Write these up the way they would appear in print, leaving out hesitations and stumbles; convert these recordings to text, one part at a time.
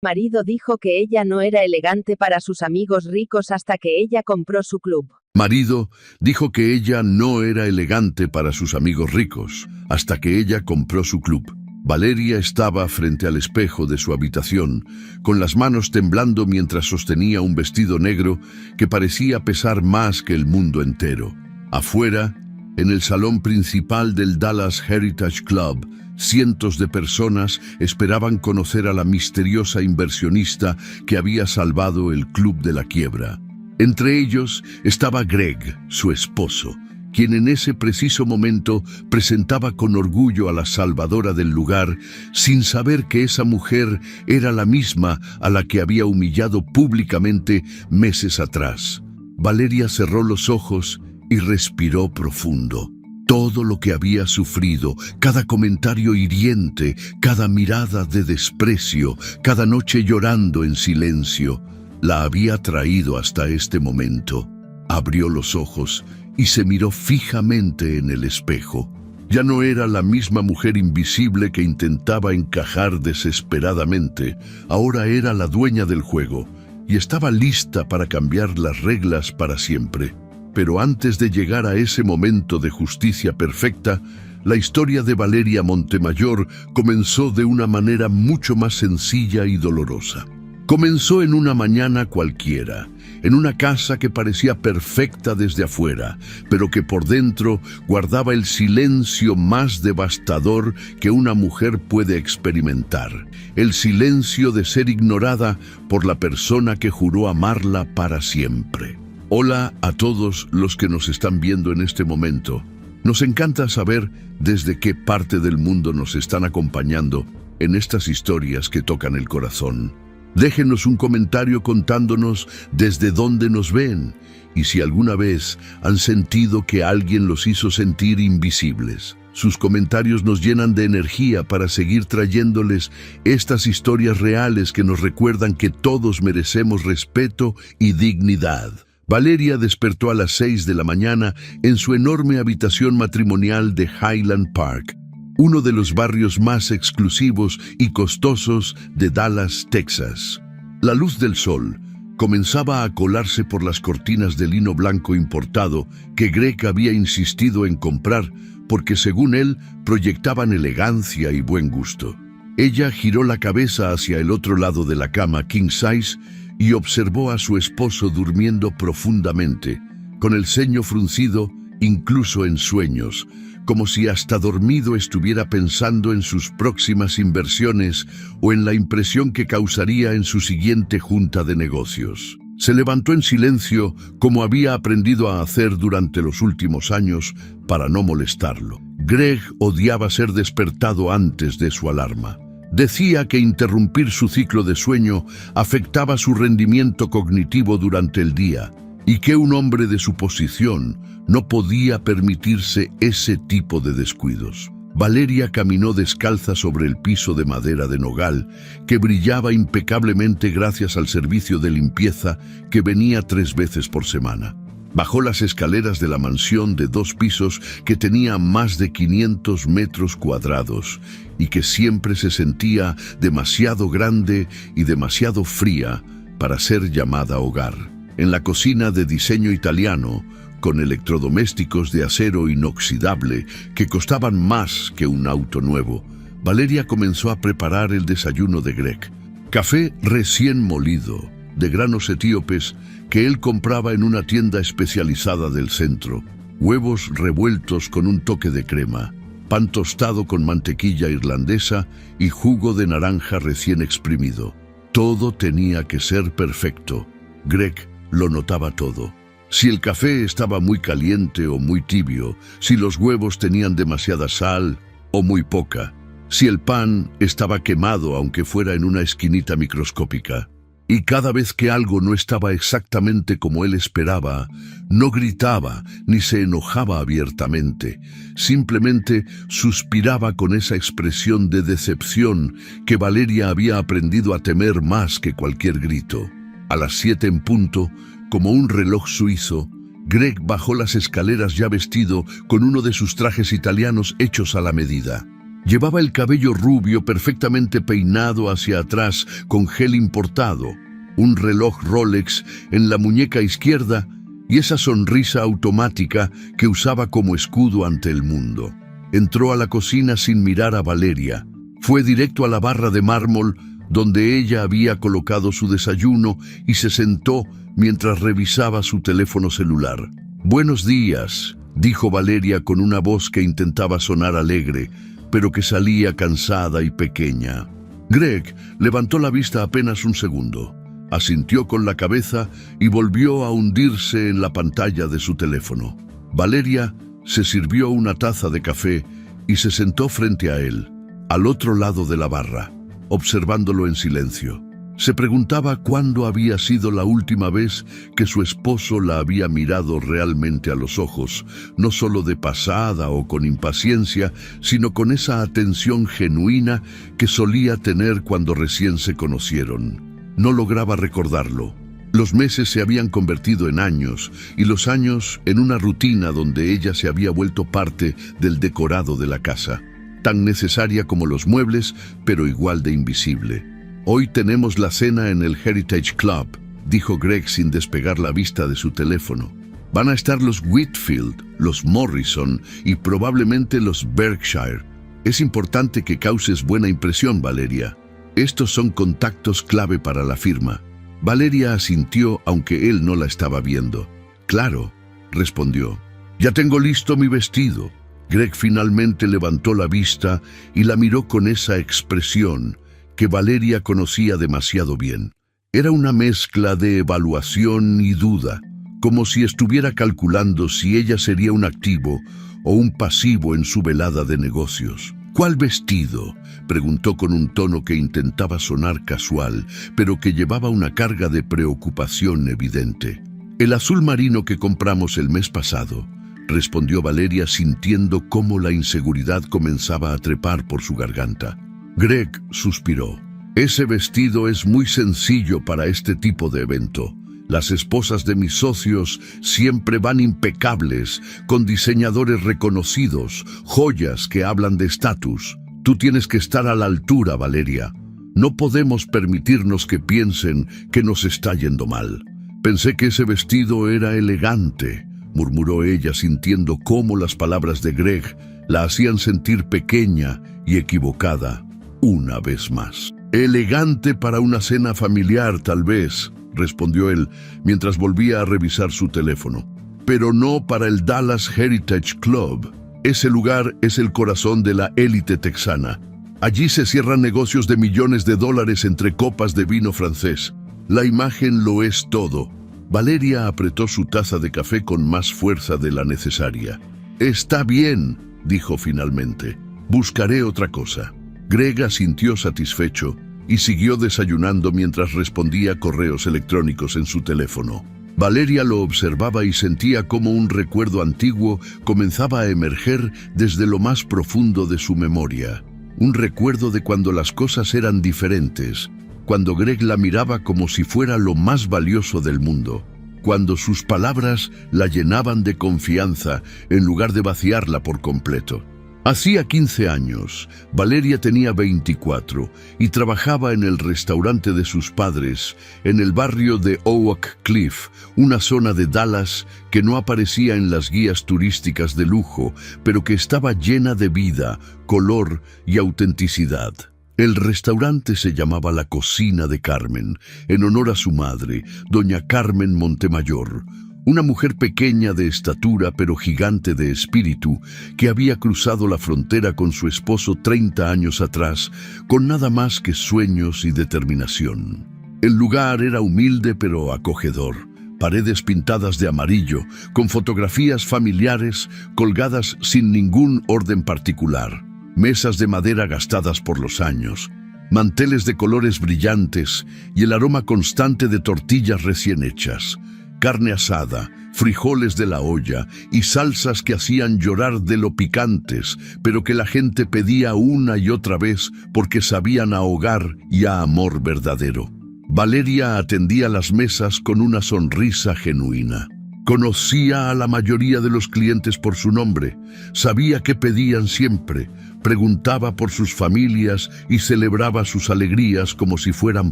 Marido dijo que ella no era elegante para sus amigos ricos hasta que ella compró su club. Marido dijo que ella no era elegante para sus amigos ricos, hasta que ella compró su club. Valeria estaba frente al espejo de su habitación, con las manos temblando mientras sostenía un vestido negro que parecía pesar más que el mundo entero. Afuera, en el salón principal del Dallas Heritage Club, cientos de personas esperaban conocer a la misteriosa inversionista que había salvado el club de la quiebra. Entre ellos estaba Greg, su esposo, quien en ese preciso momento presentaba con orgullo a la salvadora del lugar, sin saber que esa mujer era la misma a la que había humillado públicamente meses atrás. Valeria cerró los ojos y respiró profundo. Todo lo que había sufrido, cada comentario hiriente, cada mirada de desprecio, cada noche llorando en silencio, la había traído hasta este momento. Abrió los ojos y se miró fijamente en el espejo. Ya no era la misma mujer invisible que intentaba encajar desesperadamente. Ahora era la dueña del juego y estaba lista para cambiar las reglas para siempre. Pero antes de llegar a ese momento de justicia perfecta, la historia de Valeria Montemayor comenzó de una manera mucho más sencilla y dolorosa. Comenzó en una mañana cualquiera, en una casa que parecía perfecta desde afuera, pero que por dentro guardaba el silencio más devastador que una mujer puede experimentar. El silencio de ser ignorada por la persona que juró amarla para siempre. Hola a todos los que nos están viendo en este momento. Nos encanta saber desde qué parte del mundo nos están acompañando en estas historias que tocan el corazón. Déjenos un comentario contándonos desde dónde nos ven y si alguna vez han sentido que alguien los hizo sentir invisibles. Sus comentarios nos llenan de energía para seguir trayéndoles estas historias reales que nos recuerdan que todos merecemos respeto y dignidad. Valeria despertó a las 6 de la mañana en su enorme habitación matrimonial de Highland Park, uno de los barrios más exclusivos y costosos de Dallas, Texas. La luz del sol comenzaba a colarse por las cortinas de lino blanco importado que Greg había insistido en comprar porque, según él, proyectaban elegancia y buen gusto. Ella giró la cabeza hacia el otro lado de la cama king size y observó a su esposo durmiendo profundamente, con el ceño fruncido incluso en sueños, como si hasta dormido estuviera pensando en sus próximas inversiones o en la impresión que causaría en su siguiente junta de negocios. Se levantó en silencio, como había aprendido a hacer durante los últimos años, para no molestarlo. Greg odiaba ser despertado antes de su alarma. Decía que interrumpir su ciclo de sueño afectaba su rendimiento cognitivo durante el día y que un hombre de su posición no podía permitirse ese tipo de descuidos. Valeria caminó descalza sobre el piso de madera de nogal que brillaba impecablemente gracias al servicio de limpieza que venía 3 veces por semana. Bajó las escaleras de la mansión de 2 pisos que tenía más de 500 metros cuadrados y que siempre se sentía demasiado grande y demasiado fría para ser llamada hogar. En la cocina de diseño italiano, con electrodomésticos de acero inoxidable que costaban más que un auto nuevo, Valeria comenzó a preparar el desayuno de Greg. Café recién molido, de granos etíopes, que él compraba en una tienda especializada del centro, huevos revueltos con un toque de crema, pan tostado con mantequilla irlandesa y jugo de naranja recién exprimido. Todo tenía que ser perfecto. Greg lo notaba todo. Si el café estaba muy caliente o muy tibio, si los huevos tenían demasiada sal o muy poca, si el pan estaba quemado aunque fuera en una esquinita microscópica. Y cada vez que algo no estaba exactamente como él esperaba, no gritaba ni se enojaba abiertamente, simplemente suspiraba con esa expresión de decepción que Valeria había aprendido a temer más que cualquier grito. A las 7 en punto, como un reloj suizo, Greg bajó las escaleras ya vestido con uno de sus trajes italianos hechos a la medida. Llevaba el cabello rubio perfectamente peinado hacia atrás con gel importado, un reloj Rolex en la muñeca izquierda y esa sonrisa automática que usaba como escudo ante el mundo. Entró a la cocina sin mirar a Valeria. Fue directo a la barra de mármol donde ella había colocado su desayuno y se sentó mientras revisaba su teléfono celular. «Buenos días», dijo Valeria con una voz que intentaba sonar alegre, pero que salía cansada y pequeña. Greg levantó la vista apenas un segundo, asintió con la cabeza y volvió a hundirse en la pantalla de su teléfono. Valeria se sirvió una taza de café y se sentó frente a él, al otro lado de la barra, observándolo en silencio. Se preguntaba cuándo había sido la última vez que su esposo la había mirado realmente a los ojos, no solo de pasada o con impaciencia, sino con esa atención genuina que solía tener cuando recién se conocieron. No lograba recordarlo. Los meses se habían convertido en años, y los años en una rutina donde ella se había vuelto parte del decorado de la casa, tan necesaria como los muebles, pero igual de invisible. «Hoy tenemos la cena en el Heritage Club», dijo Greg sin despegar la vista de su teléfono. «Van a estar los Whitfield, los Morrison y probablemente los Berkshire. Es importante que causes buena impresión, Valeria. Estos son contactos clave para la firma». Valeria asintió aunque él no la estaba viendo. «Claro», respondió. «Ya tengo listo mi vestido». Greg finalmente levantó la vista y la miró con esa expresión que Valeria conocía demasiado bien. Era una mezcla de evaluación y duda, como si estuviera calculando si ella sería un activo o un pasivo en su velada de negocios. «¿Cuál vestido?», preguntó con un tono que intentaba sonar casual, pero que llevaba una carga de preocupación evidente. «El azul marino que compramos el mes pasado», respondió Valeria sintiendo cómo la inseguridad comenzaba a trepar por su garganta. Greg suspiró. «Ese vestido es muy sencillo para este tipo de evento. Las esposas de mis socios siempre van impecables, con diseñadores reconocidos, joyas que hablan de estatus. Tú tienes que estar a la altura, Valeria. No podemos permitirnos que piensen que nos está yendo mal». «Pensé que ese vestido era elegante», murmuró ella sintiendo cómo las palabras de Greg la hacían sentir pequeña y equivocada una vez más. «Elegante para una cena familiar, tal vez», respondió él mientras volvía a revisar su teléfono. «Pero no para el Dallas Heritage Club. Ese lugar es el corazón de la élite texana. Allí se cierran negocios de millones de dólares entre copas de vino francés. La imagen lo es todo». Valeria apretó su taza de café con más fuerza de la necesaria. «Está bien», dijo finalmente. «Buscaré otra cosa». Greg asintió satisfecho y siguió desayunando mientras respondía correos electrónicos en su teléfono. Valeria lo observaba y sentía cómo un recuerdo antiguo comenzaba a emerger desde lo más profundo de su memoria. Un recuerdo de cuando las cosas eran diferentes, cuando Greg la miraba como si fuera lo más valioso del mundo, cuando sus palabras la llenaban de confianza en lugar de vaciarla por completo. Hacía 15 años, Valeria tenía 24 y trabajaba en el restaurante de sus padres en el barrio de Oak Cliff, una zona de Dallas que no aparecía en las guías turísticas de lujo, pero que estaba llena de vida, color y autenticidad. El restaurante se llamaba La Cocina de Carmen, en honor a su madre, doña Carmen Montemayor, una mujer pequeña de estatura pero gigante de espíritu que había cruzado la frontera con su esposo 30 años atrás, con nada más que sueños y determinación. El lugar era humilde pero acogedor, paredes pintadas de amarillo, con fotografías familiares colgadas sin ningún orden particular, mesas de madera gastadas por los años, manteles de colores brillantes y el aroma constante de tortillas recién hechas, carne asada, frijoles de la olla y salsas que hacían llorar de lo picantes, pero que la gente pedía una y otra vez porque sabían a hogar y a amor verdadero. Valeria atendía las mesas con una sonrisa genuina. Conocía a la mayoría de los clientes por su nombre, sabía qué pedían siempre, preguntaba por sus familias y celebraba sus alegrías como si fueran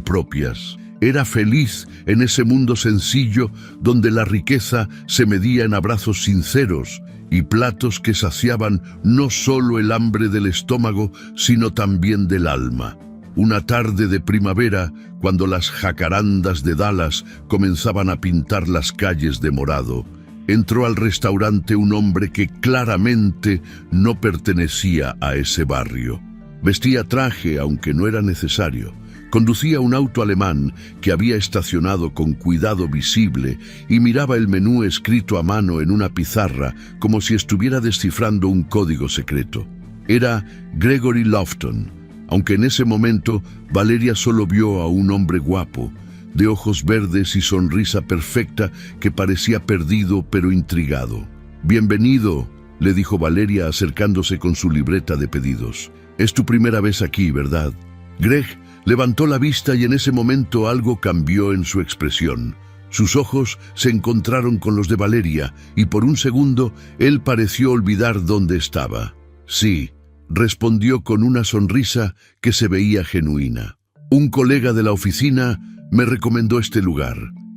propias. Era feliz en ese mundo sencillo donde la riqueza se medía en abrazos sinceros y platos que saciaban no solo el hambre del estómago, sino también del alma. Una tarde de primavera, cuando las jacarandas de Dallas comenzaban a pintar las calles de morado, entró al restaurante un hombre que claramente no pertenecía a ese barrio. Vestía traje, aunque no era necesario. Conducía un auto alemán que había estacionado con cuidado visible y miraba el menú escrito a mano en una pizarra como si estuviera descifrando un código secreto. Era Gregory Lofton, aunque en ese momento Valeria solo vio a un hombre guapo, de ojos verdes y sonrisa perfecta que parecía perdido pero intrigado. «Bienvenido», le dijo Valeria acercándose con su libreta de pedidos. «Es tu primera vez aquí, ¿verdad?» Greg levantó la vista y en ese momento algo cambió en su expresión. Sus ojos se encontraron con los de Valeria y por un segundo él pareció olvidar dónde estaba. «Sí», respondió con una sonrisa que se veía genuina. «Un colega de la oficina me recomendó este lugar.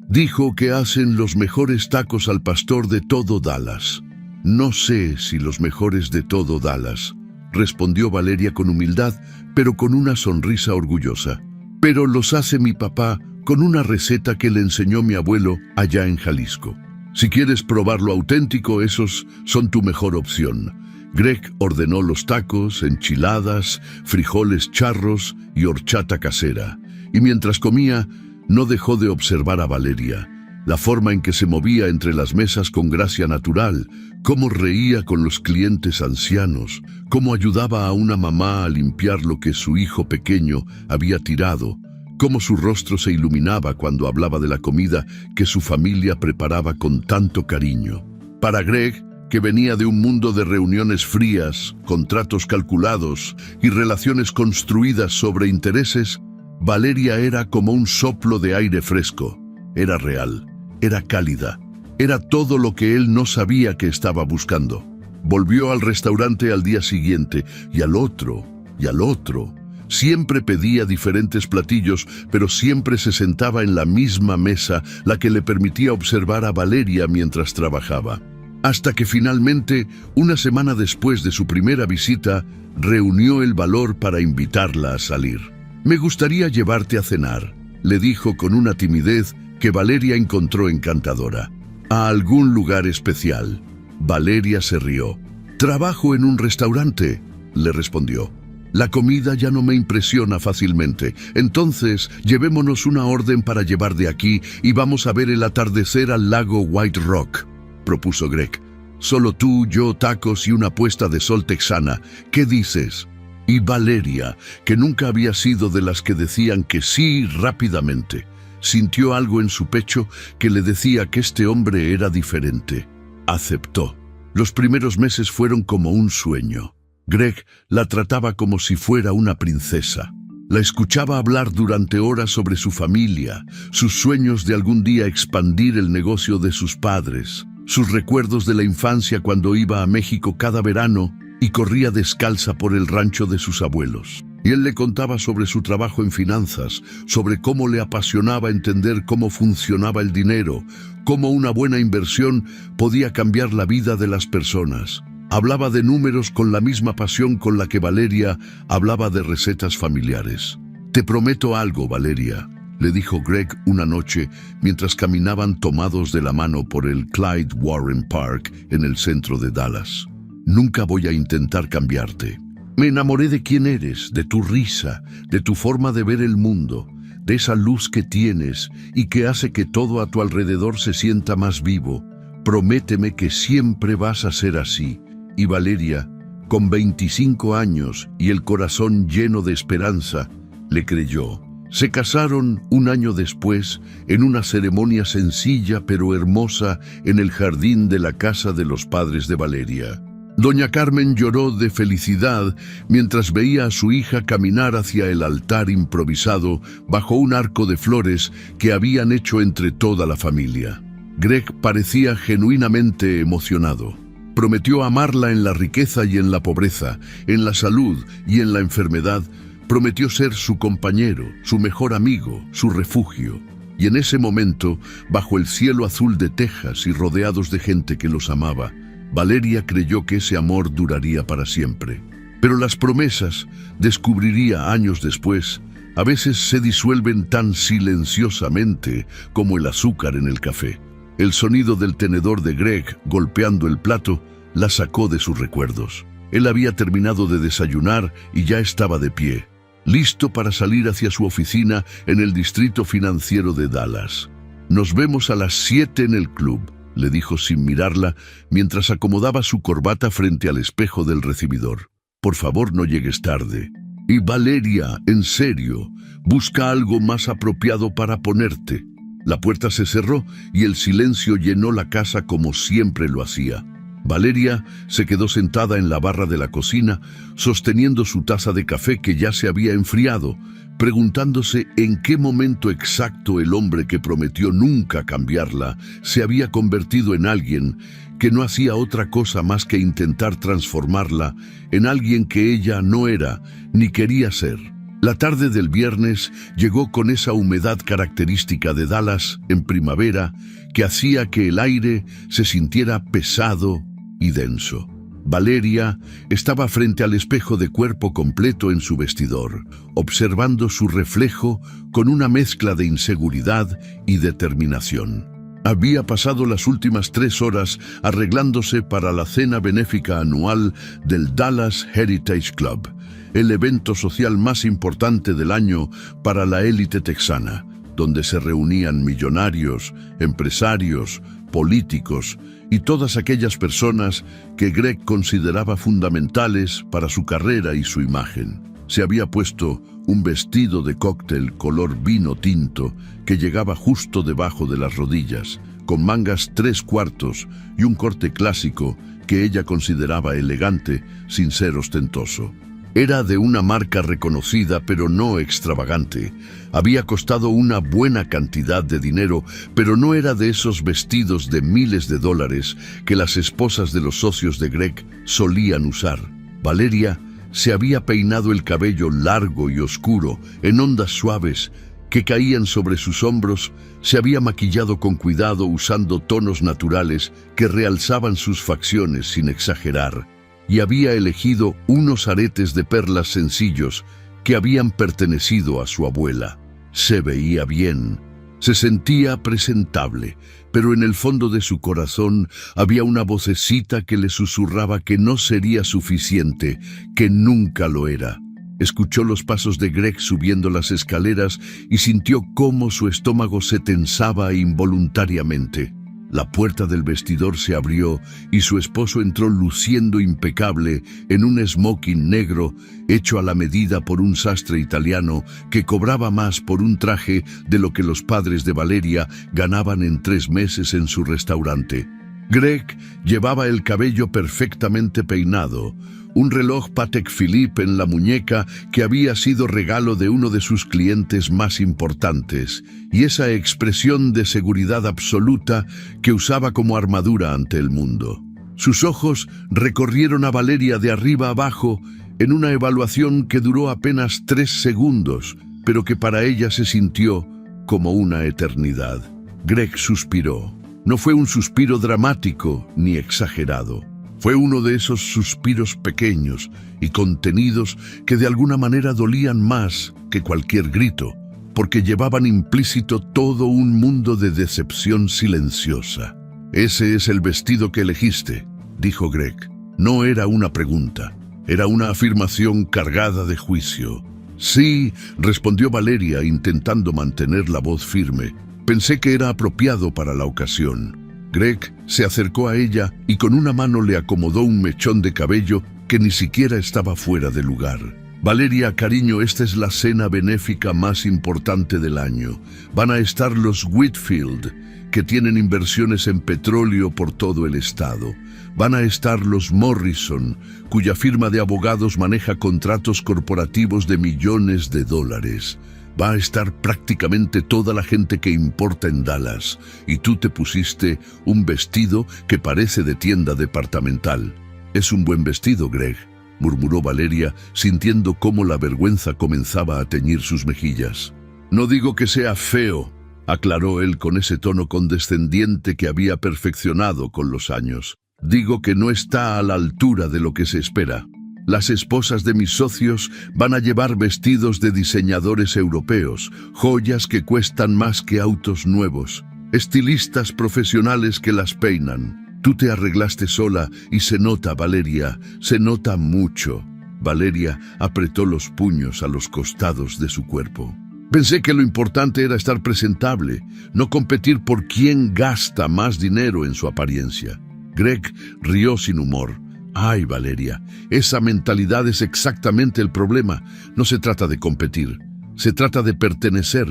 Dijo que hacen los mejores tacos al pastor de todo Dallas». «No sé si los mejores de todo Dallas», respondió Valeria con humildad, pero con una sonrisa orgullosa. «Pero los hace mi papá con una receta que le enseñó mi abuelo allá en Jalisco. Si quieres probar lo auténtico, esos son tu mejor opción». Greg ordenó los tacos, enchiladas, frijoles charros y horchata casera. Y mientras comía, no dejó de observar a Valeria, la forma en que se movía entre las mesas con gracia natural, cómo reía con los clientes ancianos, cómo ayudaba a una mamá a limpiar lo que su hijo pequeño había tirado, cómo su rostro se iluminaba cuando hablaba de la comida que su familia preparaba con tanto cariño. Para Greg, que venía de un mundo de reuniones frías, contratos calculados y relaciones construidas sobre intereses, Valeria era como un soplo de aire fresco. Era real, era cálida, era todo lo que él no sabía que estaba buscando. Volvió al restaurante al día siguiente, y al otro, y al otro. Siempre pedía diferentes platillos, pero siempre se sentaba en la misma mesa, la que le permitía observar a Valeria mientras trabajaba. Hasta que finalmente, una semana después de su primera visita, reunió el valor para invitarla a salir. «Me gustaría llevarte a cenar», le dijo con una timidez que Valeria encontró encantadora. «¿A algún lugar especial?» Valeria se rió. «Trabajo en un restaurante», le respondió. «La comida ya no me impresiona fácilmente. Entonces, llevémonos una orden para llevar de aquí y vamos a ver el atardecer al lago White Rock», propuso Greg. «Solo tú, yo, tacos y una puesta de sol texana. ¿Qué dices?» Y Valeria, que nunca había sido de las que decían que sí rápidamente, sintió algo en su pecho que le decía que este hombre era diferente. Aceptó. Los primeros meses fueron como un sueño. Greg la trataba como si fuera una princesa. La escuchaba hablar durante horas sobre su familia, sus sueños de algún día expandir el negocio de sus padres, sus recuerdos de la infancia cuando iba a México cada verano y corría descalza por el rancho de sus abuelos. Y él le contaba sobre su trabajo en finanzas, sobre cómo le apasionaba entender cómo funcionaba el dinero, cómo una buena inversión podía cambiar la vida de las personas. Hablaba de números con la misma pasión con la que Valeria hablaba de recetas familiares. «Te prometo algo, Valeria», le dijo Greg una noche mientras caminaban tomados de la mano por el Clyde Warren Park en el centro de Dallas. «Nunca voy a intentar cambiarte. Me enamoré de quién eres, de tu risa, de tu forma de ver el mundo, de esa luz que tienes y que hace que todo a tu alrededor se sienta más vivo. Prométeme que siempre vas a ser así». Y Valeria, con 25 años y el corazón lleno de esperanza, le creyó. Se casaron un año después en una ceremonia sencilla pero hermosa en el jardín de la casa de los padres de Valeria. Doña Carmen lloró de felicidad mientras veía a su hija caminar hacia el altar improvisado bajo un arco de flores que habían hecho entre toda la familia. Greg parecía genuinamente emocionado. Prometió amarla en la riqueza y en la pobreza, en la salud y en la enfermedad. Prometió ser su compañero, su mejor amigo, su refugio. Y en ese momento, bajo el cielo azul de Texas y rodeados de gente que los amaba, Valeria creyó que ese amor duraría para siempre. Pero las promesas, descubriría años después, a veces se disuelven tan silenciosamente como el azúcar en el café. El sonido del tenedor de Greg golpeando el plato la sacó de sus recuerdos. Él había terminado de desayunar y ya estaba de pie, listo para salir hacia su oficina en el distrito financiero de Dallas. «Nos vemos a las 7 en el club», le dijo sin mirarla mientras acomodaba su corbata frente al espejo del recibidor. «Por favor, no llegues tarde. Y Valeria, en serio, busca algo más apropiado para ponerte». La puerta se cerró y el silencio llenó la casa como siempre lo hacía. Valeria se quedó sentada en la barra de la cocina, sosteniendo su taza de café que ya se había enfriado, preguntándose en qué momento exacto el hombre que prometió nunca cambiarla se había convertido en alguien que no hacía otra cosa más que intentar transformarla en alguien que ella no era ni quería ser. La tarde del viernes llegó con esa humedad característica de Dallas en primavera que hacía que el aire se sintiera pesado y denso. Valeria estaba frente al espejo de cuerpo completo en su vestidor, observando su reflejo con una mezcla de inseguridad y determinación. Había pasado las últimas 3 horas arreglándose para la cena benéfica anual del Dallas Heritage Club, el evento social más importante del año para la élite texana, donde se reunían millonarios, empresarios, políticos y todas aquellas personas que Greg consideraba fundamentales para su carrera y su imagen. Se había puesto un vestido de cóctel color vino tinto que llegaba justo debajo de las rodillas, con mangas 3/4 y un corte clásico que ella consideraba elegante sin ser ostentoso. Era de una marca reconocida pero no extravagante. Había costado una buena cantidad de dinero, pero no era de esos vestidos de miles de dólares que las esposas de los socios de Greg solían usar. Valeria se había peinado el cabello largo y oscuro, en ondas suaves que caían sobre sus hombros, se había maquillado con cuidado usando tonos naturales que realzaban sus facciones sin exagerar, y había elegido unos aretes de perlas sencillos que habían pertenecido a su abuela. Se veía bien, se sentía presentable, pero en el fondo de su corazón había una vocecita que le susurraba que no sería suficiente, que nunca lo era. Escuchó los pasos de Greg subiendo las escaleras y sintió cómo su estómago se tensaba involuntariamente. La puerta del vestidor se abrió y su esposo entró luciendo impecable en un smoking negro hecho a la medida por un sastre italiano que cobraba más por un traje de lo que los padres de Valeria ganaban en 3 meses en su restaurante. Greg llevaba el cabello perfectamente peinado, un reloj Patek Philippe en la muñeca que había sido regalo de uno de sus clientes más importantes, y esa expresión de seguridad absoluta que usaba como armadura ante el mundo. Sus ojos recorrieron a Valeria de arriba abajo en una evaluación que duró apenas 3 segundos, pero que para ella se sintió como una eternidad. Greg suspiró. No fue un suspiro dramático ni exagerado. Fue uno de esos suspiros pequeños y contenidos que de alguna manera dolían más que cualquier grito, porque llevaban implícito todo un mundo de decepción silenciosa. «Ese es el vestido que elegiste», dijo Greg. No era una pregunta, era una afirmación cargada de juicio. «Sí», respondió Valeria intentando mantener la voz firme. «Pensé que era apropiado para la ocasión». Greg se acercó a ella y con una mano le acomodó un mechón de cabello que ni siquiera estaba fuera de lugar. «Valeria, cariño, esta es la cena benéfica más importante del año. Van a estar los Whitfield, que tienen inversiones en petróleo por todo el estado. Van a estar los Morrison, cuya firma de abogados maneja contratos corporativos de millones de dólares. Va a estar prácticamente toda la gente que importa en Dallas, y tú te pusiste un vestido que parece de tienda departamental. Es un buen vestido, Greg, murmuró Valeria, sintiendo cómo la vergüenza comenzaba a teñir sus mejillas. No digo que sea feo, aclaró él con ese tono condescendiente que había perfeccionado con los años. Digo que no está a la altura de lo que se espera. Las esposas de mis socios van a llevar vestidos de diseñadores europeos, joyas que cuestan más que autos nuevos, estilistas profesionales que las peinan. Tú te arreglaste sola y se nota, Valeria, se nota mucho. Valeria apretó los puños a los costados de su cuerpo. Pensé que lo importante era estar presentable, no competir por quién gasta más dinero en su apariencia. Greg rió sin humor. Ay, Valeria, esa mentalidad es exactamente el problema. No se trata de competir, se trata de pertenecer,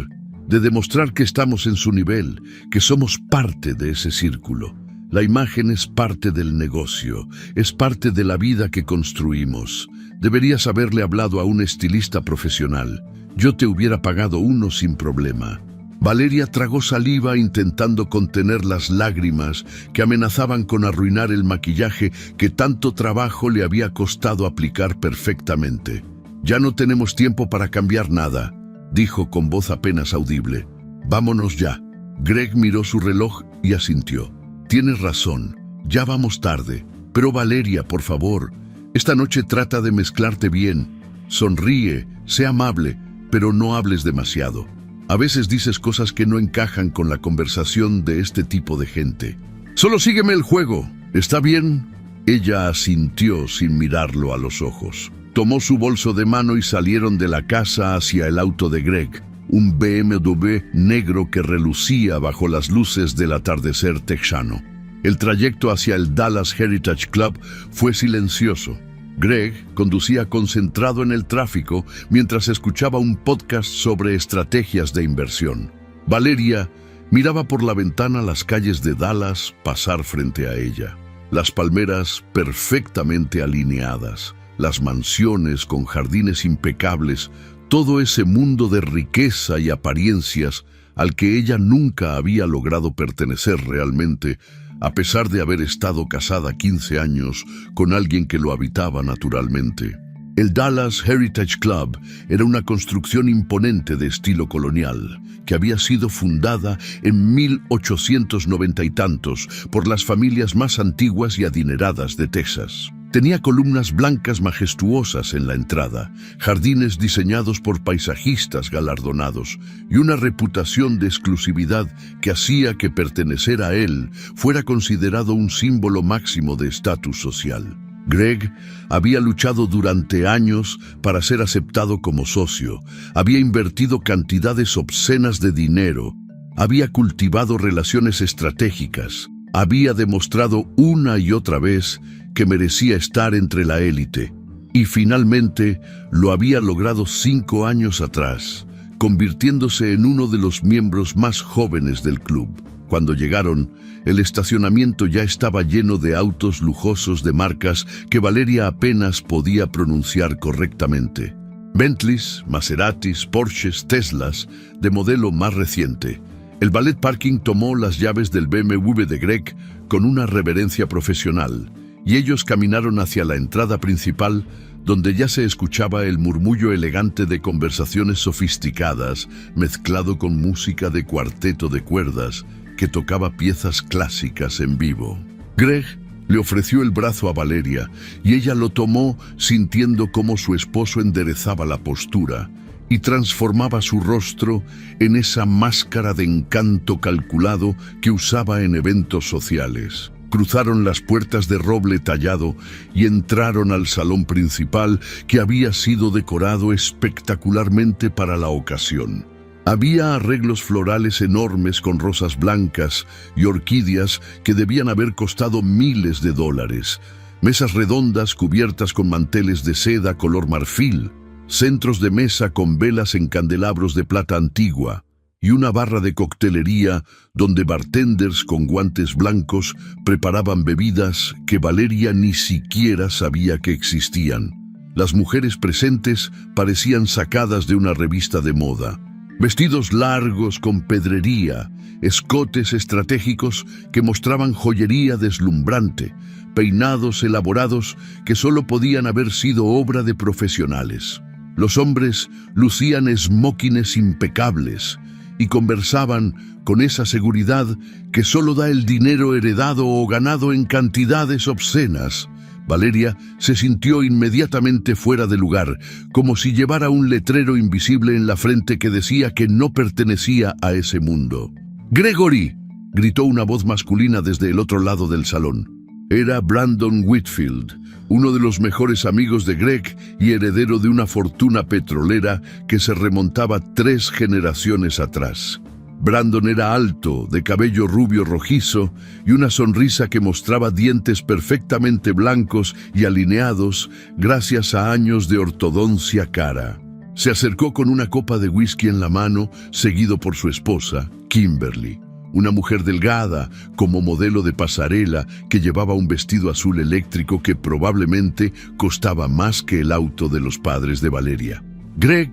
de demostrar que estamos en su nivel, que somos parte de ese círculo. La imagen es parte del negocio, es parte de la vida que construimos. Deberías haberle hablado a un estilista profesional. Yo te hubiera pagado uno sin problema. Valeria tragó saliva intentando contener las lágrimas que amenazaban con arruinar el maquillaje que tanto trabajo le había costado aplicar perfectamente. Ya no tenemos tiempo para cambiar nada, dijo con voz apenas audible. Vámonos ya. Greg miró su reloj y asintió. Tienes razón, ya vamos tarde. Pero Valeria, por favor, esta noche trata de mezclarte bien. Sonríe, sé amable, pero no hables demasiado. A veces dices cosas que no encajan con la conversación de este tipo de gente. Solo sígueme el juego, ¿está bien? Ella asintió sin mirarlo a los ojos. Tomó su bolso de mano y salieron de la casa hacia el auto de Greg, un BMW negro que relucía bajo las luces del atardecer texano. El trayecto hacia el Dallas Heritage Club fue silencioso. Greg conducía concentrado en el tráfico mientras escuchaba un podcast sobre estrategias de inversión. Valeria miraba por la ventana las calles de Dallas pasar frente a ella. Las palmeras perfectamente alineadas, las mansiones con jardines impecables, todo ese mundo de riqueza y apariencias al que ella nunca había logrado pertenecer realmente, a pesar de haber estado casada 15 años con alguien que lo habitaba naturalmente. El Dallas Heritage Club era una construcción imponente de estilo colonial, que había sido fundada en 1890 y tantos por las familias más antiguas y adineradas de Texas. Tenía columnas blancas majestuosas en la entrada, jardines diseñados por paisajistas galardonados y una reputación de exclusividad que hacía que pertenecer a él fuera considerado un símbolo máximo de estatus social. Greg había luchado durante años para ser aceptado como socio, había invertido cantidades obscenas de dinero, había cultivado relaciones estratégicas, había demostrado una y otra vez que merecía estar entre la élite, y finalmente lo había logrado 5 años atrás, convirtiéndose en uno de los miembros más jóvenes del club. Cuando llegaron, el estacionamiento ya estaba lleno de autos lujosos de marcas que Valeria apenas podía pronunciar correctamente. Bentleys, Maseratis, Porsches, Teslas, de modelo más reciente. El valet parking tomó las llaves del BMW de Greg con una reverencia profesional, y ellos caminaron hacia la entrada principal, donde ya se escuchaba el murmullo elegante de conversaciones sofisticadas, mezclado con música de cuarteto de cuerdas, que tocaba piezas clásicas en vivo. Greg le ofreció el brazo a Valeria, y ella lo tomó sintiendo cómo su esposo enderezaba la postura y transformaba su rostro en esa máscara de encanto calculado que usaba en eventos sociales. Cruzaron las puertas de roble tallado y entraron al salón principal, que había sido decorado espectacularmente para la ocasión. Había arreglos florales enormes con rosas blancas y orquídeas que debían haber costado miles de dólares, mesas redondas cubiertas con manteles de seda color marfil, centros de mesa con velas en candelabros de plata antigua, y una barra de coctelería donde bartenders con guantes blancos preparaban bebidas que Valeria ni siquiera sabía que existían. Las mujeres presentes parecían sacadas de una revista de moda. Vestidos largos con pedrería, escotes estratégicos que mostraban joyería deslumbrante, peinados elaborados que solo podían haber sido obra de profesionales. Los hombres lucían esmóquines impecables y conversaban con esa seguridad que solo da el dinero heredado o ganado en cantidades obscenas. Valeria se sintió inmediatamente fuera de lugar, como si llevara un letrero invisible en la frente que decía que no pertenecía a ese mundo. «¡Gregory!», gritó una voz masculina desde el otro lado del salón. Era Brandon Whitfield, uno de los mejores amigos de Greg y heredero de una fortuna petrolera que se remontaba 3 generaciones atrás. Brandon era alto, de cabello rubio rojizo y una sonrisa que mostraba dientes perfectamente blancos y alineados gracias a años de ortodoncia cara. Se acercó con una copa de whisky en la mano, seguido por su esposa, Kimberly, una mujer delgada, como modelo de pasarela, que llevaba un vestido azul eléctrico que probablemente costaba más que el auto de los padres de Valeria. «Greg,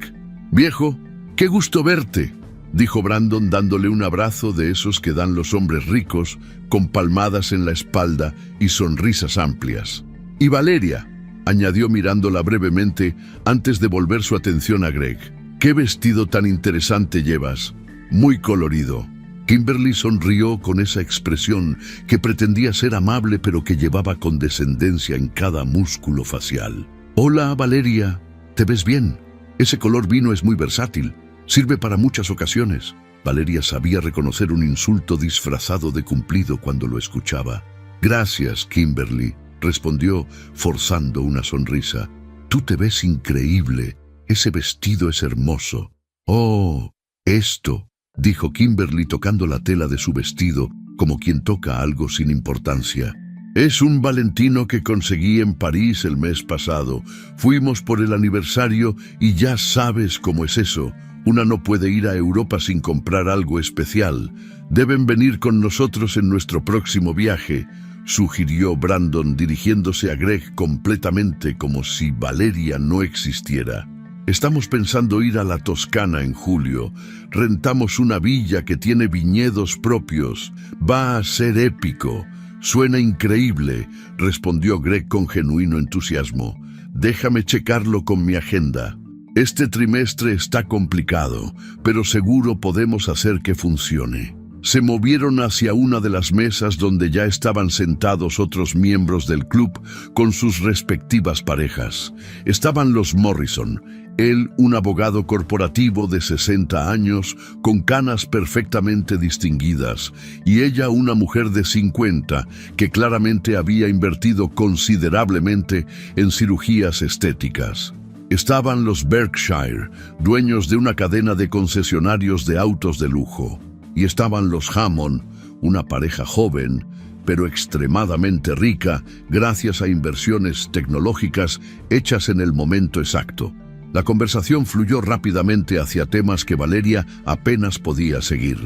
viejo, qué gusto verte», dijo Brandon dándole un abrazo de esos que dan los hombres ricos, con palmadas en la espalda y sonrisas amplias. «Y Valeria», añadió mirándola brevemente antes de volver su atención a Greg. «¿Qué vestido tan interesante llevas? Muy colorido». Kimberly sonrió con esa expresión que pretendía ser amable pero que llevaba condescendencia en cada músculo facial. «Hola, Valeria, ¿te ves bien? Ese color vino es muy versátil. Sirve para muchas ocasiones». Valeria sabía reconocer un insulto disfrazado de cumplido cuando lo escuchaba. «Gracias, Kimberly», respondió, forzando una sonrisa. «Tú te ves increíble. Ese vestido es hermoso». «Oh, esto», dijo Kimberly tocando la tela de su vestido como quien toca algo sin importancia. «Es un Valentino que conseguí en París el mes pasado. Fuimos por el aniversario y ya sabes cómo es eso. Una no puede ir a Europa sin comprar algo especial. Deben venir con nosotros en nuestro próximo viaje», sugirió Brandon, dirigiéndose a Greg completamente como si Valeria no existiera. «Estamos pensando ir a la Toscana en julio. Rentamos una villa que tiene viñedos propios. Va a ser épico». «Suena increíble», respondió Greg con genuino entusiasmo. «Déjame checarlo con mi agenda. Este trimestre está complicado, pero seguro podemos hacer que funcione». Se movieron hacia una de las mesas donde ya estaban sentados otros miembros del club con sus respectivas parejas. Estaban los Morrison, él un abogado corporativo de 60 años con canas perfectamente distinguidas, y ella una mujer de 50 que claramente había invertido considerablemente en cirugías estéticas. Estaban los Berkshire, dueños de una cadena de concesionarios de autos de lujo. Y estaban los Hammond, una pareja joven, pero extremadamente rica gracias a inversiones tecnológicas hechas en el momento exacto. La conversación fluyó rápidamente hacia temas que Valeria apenas podía seguir.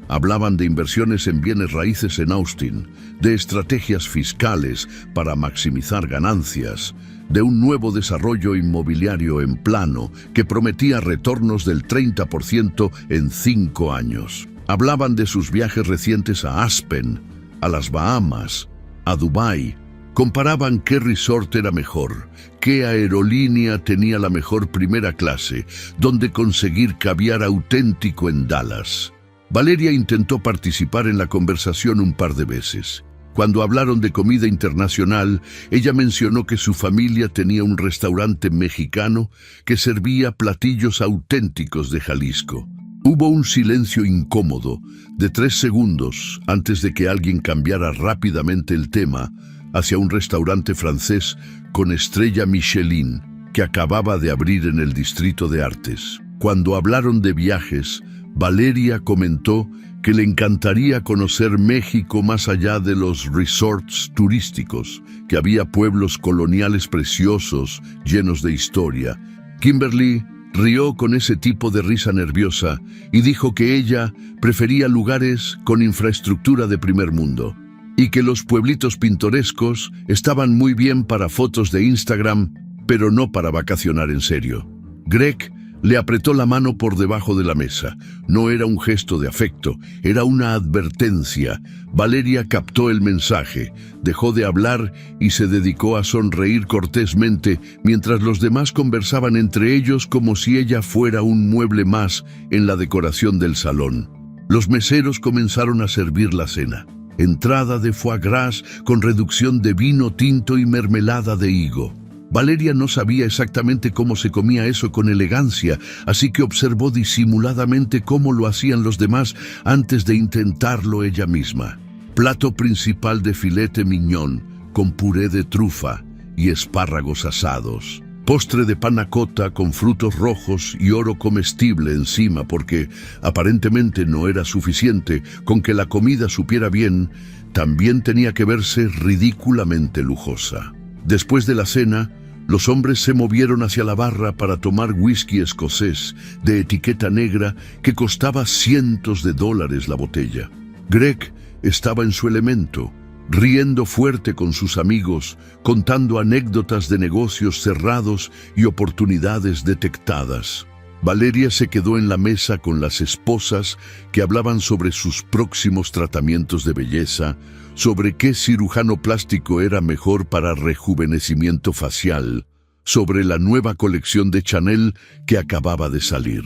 Hablaban de inversiones en bienes raíces en Austin, de estrategias fiscales para maximizar ganancias, de un nuevo desarrollo inmobiliario en plano que prometía retornos del 30% en 5 años. Hablaban de sus viajes recientes a Aspen, a las Bahamas, a Dubái. Comparaban qué resort era mejor, qué aerolínea tenía la mejor primera clase, dónde conseguir caviar auténtico en Dallas. Valeria intentó participar en la conversación un par de veces. Cuando hablaron de comida internacional, ella mencionó que su familia tenía un restaurante mexicano que servía platillos auténticos de Jalisco. Hubo un silencio incómodo de 3 segundos antes de que alguien cambiara rápidamente el tema hacia un restaurante francés con estrella Michelin que acababa de abrir en el Distrito de Artes. Cuando hablaron de viajes, Valeria comentó que le encantaría conocer México más allá de los resorts turísticos, que había pueblos coloniales preciosos llenos de historia. Kimberly rió con ese tipo de risa nerviosa y dijo que ella prefería lugares con infraestructura de primer mundo y que los pueblitos pintorescos estaban muy bien para fotos de Instagram, pero no para vacacionar en serio. Greg Le apretó la mano por debajo de la mesa. No era un gesto de afecto, era una advertencia. Valeria captó el mensaje, dejó de hablar y se dedicó a sonreír cortésmente mientras los demás conversaban entre ellos como si ella fuera un mueble más en la decoración del salón. Los meseros comenzaron a servir la cena. Entrada de foie gras con reducción de vino tinto y mermelada de higo. Valeria no sabía exactamente cómo se comía eso con elegancia, así que observó disimuladamente cómo lo hacían los demás antes de intentarlo ella misma. Plato principal de filete mignon, con puré de trufa y espárragos asados. Postre de panna cotta con frutos rojos y oro comestible encima porque aparentemente no era suficiente con que la comida supiera bien, también tenía que verse ridículamente lujosa. Después de la cena, los hombres se movieron hacia la barra para tomar whisky escocés de etiqueta negra que costaba cientos de dólares la botella. Greg estaba en su elemento, riendo fuerte con sus amigos, contando anécdotas de negocios cerrados y oportunidades detectadas. Valeria se quedó en la mesa con las esposas que hablaban sobre sus próximos tratamientos de belleza, sobre qué cirujano plástico era mejor para rejuvenecimiento facial, sobre la nueva colección de Chanel que acababa de salir.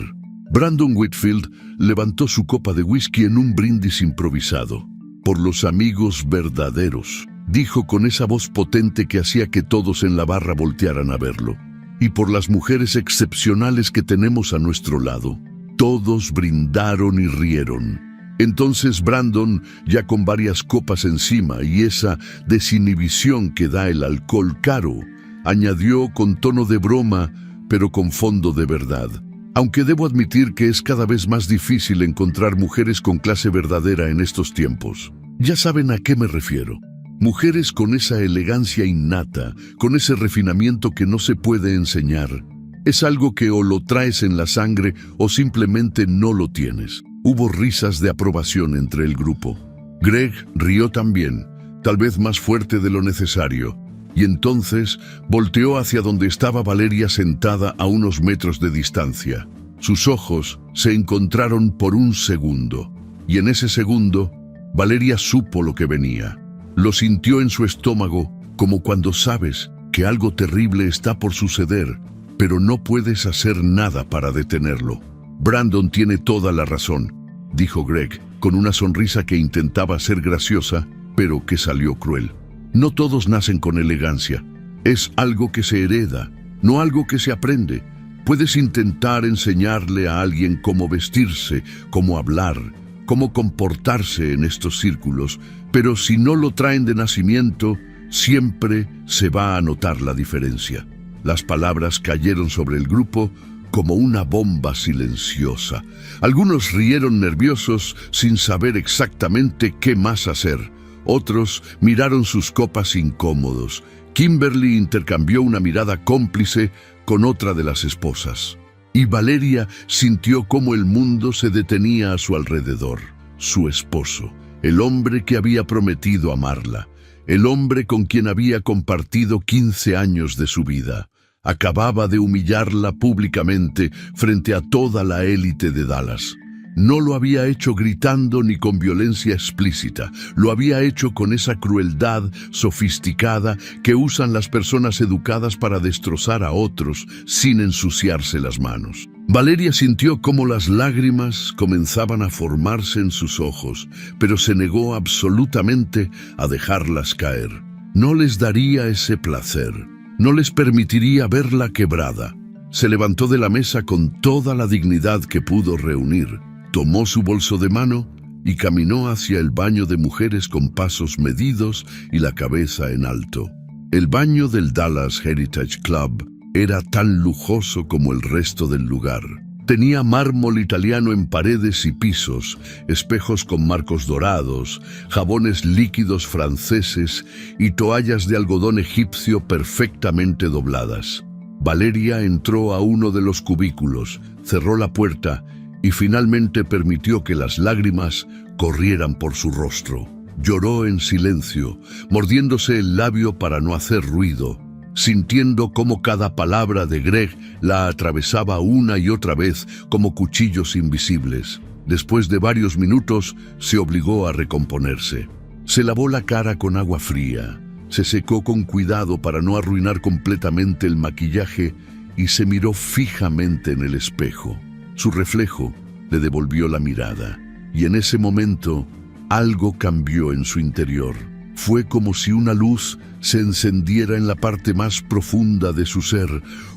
Brandon Whitfield levantó su copa de whisky en un brindis improvisado. Por los amigos verdaderos, dijo con esa voz potente que hacía que todos en la barra voltearan a verlo. Y por las mujeres excepcionales que tenemos a nuestro lado. Todos brindaron y rieron. Entonces Brandon, ya con varias copas encima y esa desinhibición que da el alcohol caro, añadió con tono de broma, pero con fondo de verdad. Aunque debo admitir que es cada vez más difícil encontrar mujeres con clase verdadera en estos tiempos. Ya saben a qué me refiero. Mujeres con esa elegancia innata, con ese refinamiento que no se puede enseñar. Es algo que o lo traes en la sangre o simplemente no lo tienes. Hubo risas de aprobación entre el grupo. Greg rió también, tal vez más fuerte de lo necesario, y entonces volteó hacia donde estaba Valeria sentada a unos metros de distancia. Sus ojos se encontraron por un segundo, y en ese segundo, Valeria supo lo que venía. Lo sintió en su estómago, como cuando sabes que algo terrible está por suceder, pero no puedes hacer nada para detenerlo. Brandon tiene toda la razón, dijo Greg, con una sonrisa que intentaba ser graciosa, pero que salió cruel. No todos nacen con elegancia. Es algo que se hereda, no algo que se aprende. Puedes intentar enseñarle a alguien cómo vestirse, cómo hablar, cómo comportarse en estos círculos, pero si no lo traen de nacimiento, siempre se va a notar la diferencia. Las palabras cayeron sobre el grupo como una bomba silenciosa. Algunos rieron nerviosos sin saber exactamente qué más hacer. Otros miraron sus copas incómodos. Kimberly intercambió una mirada cómplice con otra de las esposas. Y Valeria sintió cómo el mundo se detenía a su alrededor. Su esposo, el hombre que había prometido amarla, el hombre con quien había compartido 15 años de su vida, acababa de humillarla públicamente frente a toda la élite de Dallas. No lo había hecho gritando ni con violencia explícita, lo había hecho con esa crueldad sofisticada que usan las personas educadas para destrozar a otros sin ensuciarse las manos. Valeria sintió cómo las lágrimas comenzaban a formarse en sus ojos, pero se negó absolutamente a dejarlas caer. No les daría ese placer, no les permitiría verla quebrada. Se levantó de la mesa con toda la dignidad que pudo reunir. Tomó su bolso de mano y caminó hacia el baño de mujeres con pasos medidos y la cabeza en alto. El baño del Dallas Heritage Club era tan lujoso como el resto del lugar. Tenía mármol italiano en paredes y pisos, espejos con marcos dorados, jabones líquidos franceses y toallas de algodón egipcio perfectamente dobladas. Valeria entró a uno de los cubículos, cerró la puerta y finalmente permitió que las lágrimas corrieran por su rostro. Lloró en silencio, mordiéndose el labio para no hacer ruido. sintiendo cómo cada palabra de Greg la atravesaba una y otra vez como cuchillos invisibles. Después de varios minutos, se obligó a recomponerse. Se lavó la cara con agua fría, se secó con cuidado para no arruinar completamente el maquillaje y se miró fijamente en el espejo. Su reflejo le devolvió la mirada, y en ese momento algo cambió en su interior. Fue como si una luz se encendiera en la parte más profunda de su ser,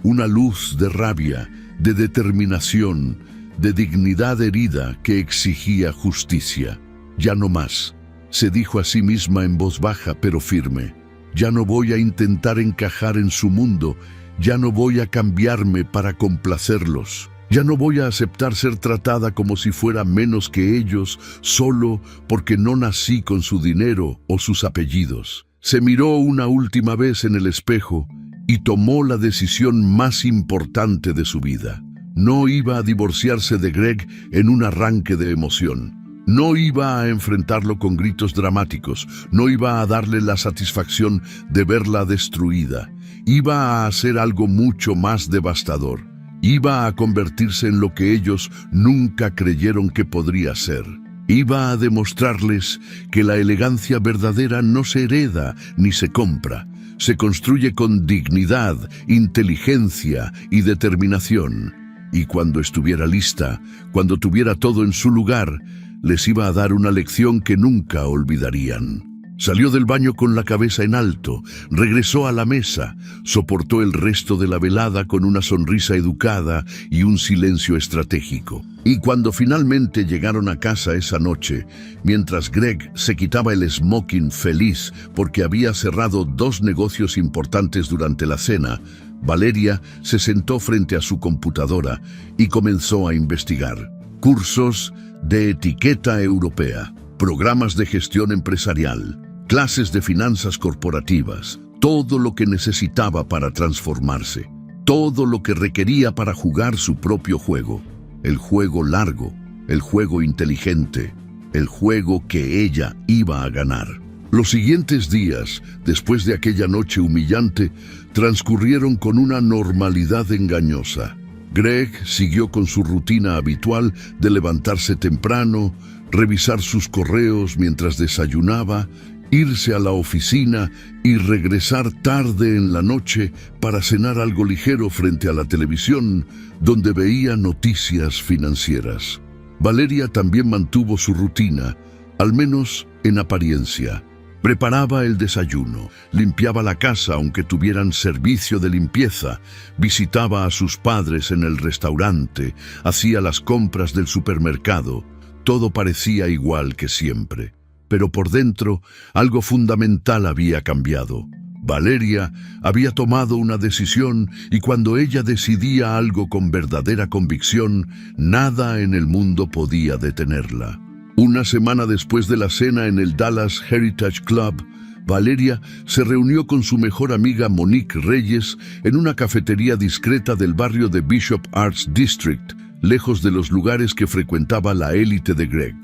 una luz de rabia, de determinación, de dignidad herida que exigía justicia. Ya no más, se dijo a sí misma en voz baja pero firme. Ya no voy a intentar encajar en su mundo, ya no voy a cambiarme para complacerlos. Ya no voy a aceptar ser tratada como si fuera menos que ellos solo porque no nací con su dinero o sus apellidos. Se miró una última vez en el espejo y tomó la decisión más importante de su vida. No iba a divorciarse de Greg en un arranque de emoción. No iba a enfrentarlo con gritos dramáticos. No iba a darle la satisfacción de verla destruida. Iba a hacer algo mucho más devastador. Iba a convertirse en lo que ellos nunca creyeron que podría ser. Iba a demostrarles que la elegancia verdadera no se hereda ni se compra. Se construye con dignidad, inteligencia y determinación. Y cuando estuviera lista, cuando tuviera todo en su lugar, les iba a dar una lección que nunca olvidarían. Salió del baño con la cabeza en alto, regresó a la mesa, soportó el resto de la velada con una sonrisa educada y un silencio estratégico. Y cuando finalmente llegaron a casa esa noche, mientras Greg se quitaba el smoking feliz porque había cerrado 2 negocios importantes durante la cena, Valeria se sentó frente a su computadora y comenzó a investigar. Cursos de etiqueta europea, programas de gestión empresarial, clases de finanzas corporativas, todo lo que necesitaba para transformarse, todo lo que requería para jugar su propio juego, el juego largo, el juego inteligente, el juego que ella iba a ganar. Los siguientes días, después de aquella noche humillante, transcurrieron con una normalidad engañosa. Greg siguió con su rutina habitual de levantarse temprano, revisar sus correos mientras desayunaba, irse a la oficina y regresar tarde en la noche para cenar algo ligero frente a la televisión, donde veía noticias financieras. Valeria también mantuvo su rutina, al menos en apariencia. Preparaba el desayuno, limpiaba la casa aunque tuvieran servicio de limpieza, visitaba a sus padres en el restaurante, hacía las compras del supermercado. Todo parecía igual que siempre. Pero por dentro, algo fundamental había cambiado. Valeria había tomado una decisión y cuando ella decidía algo con verdadera convicción, nada en el mundo podía detenerla. Una semana después de la cena en el Dallas Heritage Club, Valeria se reunió con su mejor amiga Monique Reyes en una cafetería discreta del barrio de Bishop Arts District, lejos de los lugares que frecuentaba la élite de Greg.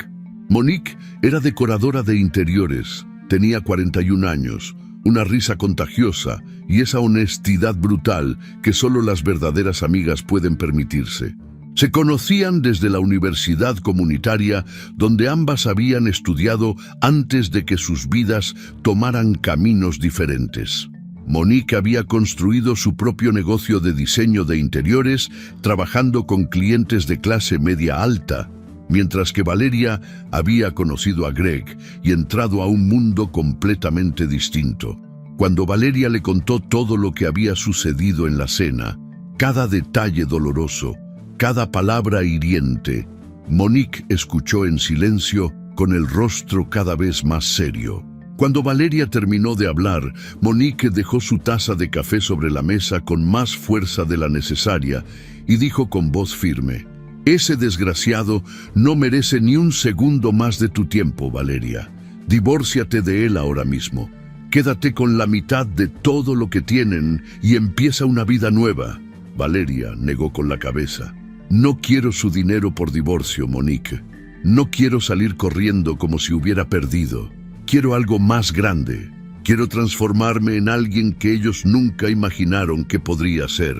Monique era decoradora de interiores, tenía 41 años, una risa contagiosa y esa honestidad brutal que solo las verdaderas amigas pueden permitirse. Se conocían desde la universidad comunitaria donde ambas habían estudiado antes de que sus vidas tomaran caminos diferentes. Monique había construido su propio negocio de diseño de interiores, trabajando con clientes de clase media alta, mientras que Valeria había conocido a Greg y entrado a un mundo completamente distinto. Cuando Valeria le contó todo lo que había sucedido en la cena, cada detalle doloroso, cada palabra hiriente, Monique escuchó en silencio con el rostro cada vez más serio. Cuando Valeria terminó de hablar, Monique dejó su taza de café sobre la mesa con más fuerza de la necesaria y dijo con voz firme: «Ese desgraciado no merece ni un segundo más de tu tiempo, Valeria. Divórciate de él ahora mismo. Quédate con la mitad de todo lo que tienen y empieza una vida nueva». Valeria negó con la cabeza. «No quiero su dinero por divorcio, Monique. No quiero salir corriendo como si hubiera perdido. Quiero algo más grande. Quiero transformarme en alguien que ellos nunca imaginaron que podría ser.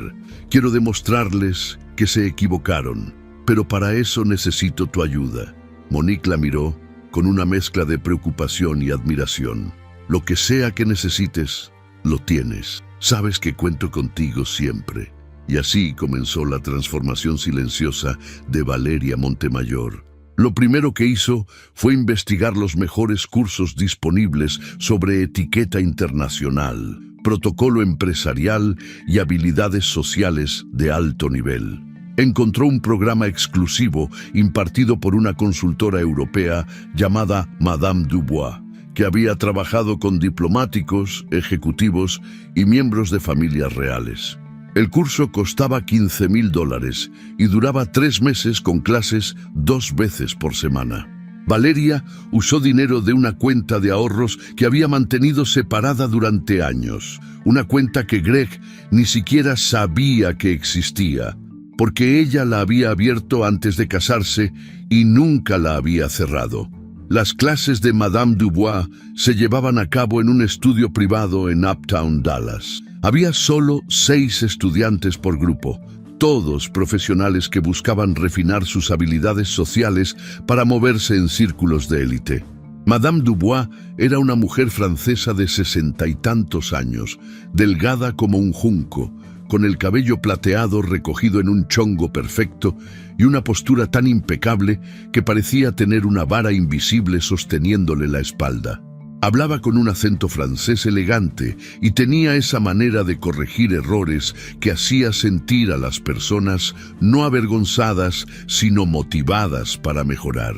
Quiero demostrarles que se equivocaron, pero para eso necesito tu ayuda. Monique la miró con una mezcla de preocupación y admiración. Lo que sea que necesites, lo tienes. Sabes que cuento contigo siempre. Y así comenzó la transformación silenciosa de Valeria Montemayor. Lo primero que hizo fue investigar los mejores cursos disponibles sobre etiqueta internacional, protocolo empresarial y habilidades sociales de alto nivel. Encontró un programa exclusivo impartido por una consultora europea llamada Madame Dubois, que había trabajado con diplomáticos, ejecutivos y miembros de familias reales. El curso costaba $15,000 y duraba 3 meses con clases 2 veces por semana. Valeria usó dinero de una cuenta de ahorros que había mantenido separada durante años, una cuenta que Greg ni siquiera sabía que existía, porque ella la había abierto antes de casarse y nunca la había cerrado. Las clases de Madame Dubois se llevaban a cabo en un estudio privado en Uptown, Dallas. Había solo 6 estudiantes por grupo, todos profesionales que buscaban refinar sus habilidades sociales para moverse en círculos de élite. Madame Dubois era una mujer francesa de 60 y tantos años, delgada como un junco, con el cabello plateado recogido en un chongo perfecto y una postura tan impecable que parecía tener una vara invisible sosteniéndole la espalda. Hablaba con un acento francés elegante y tenía esa manera de corregir errores que hacía sentir a las personas no avergonzadas, sino motivadas para mejorar.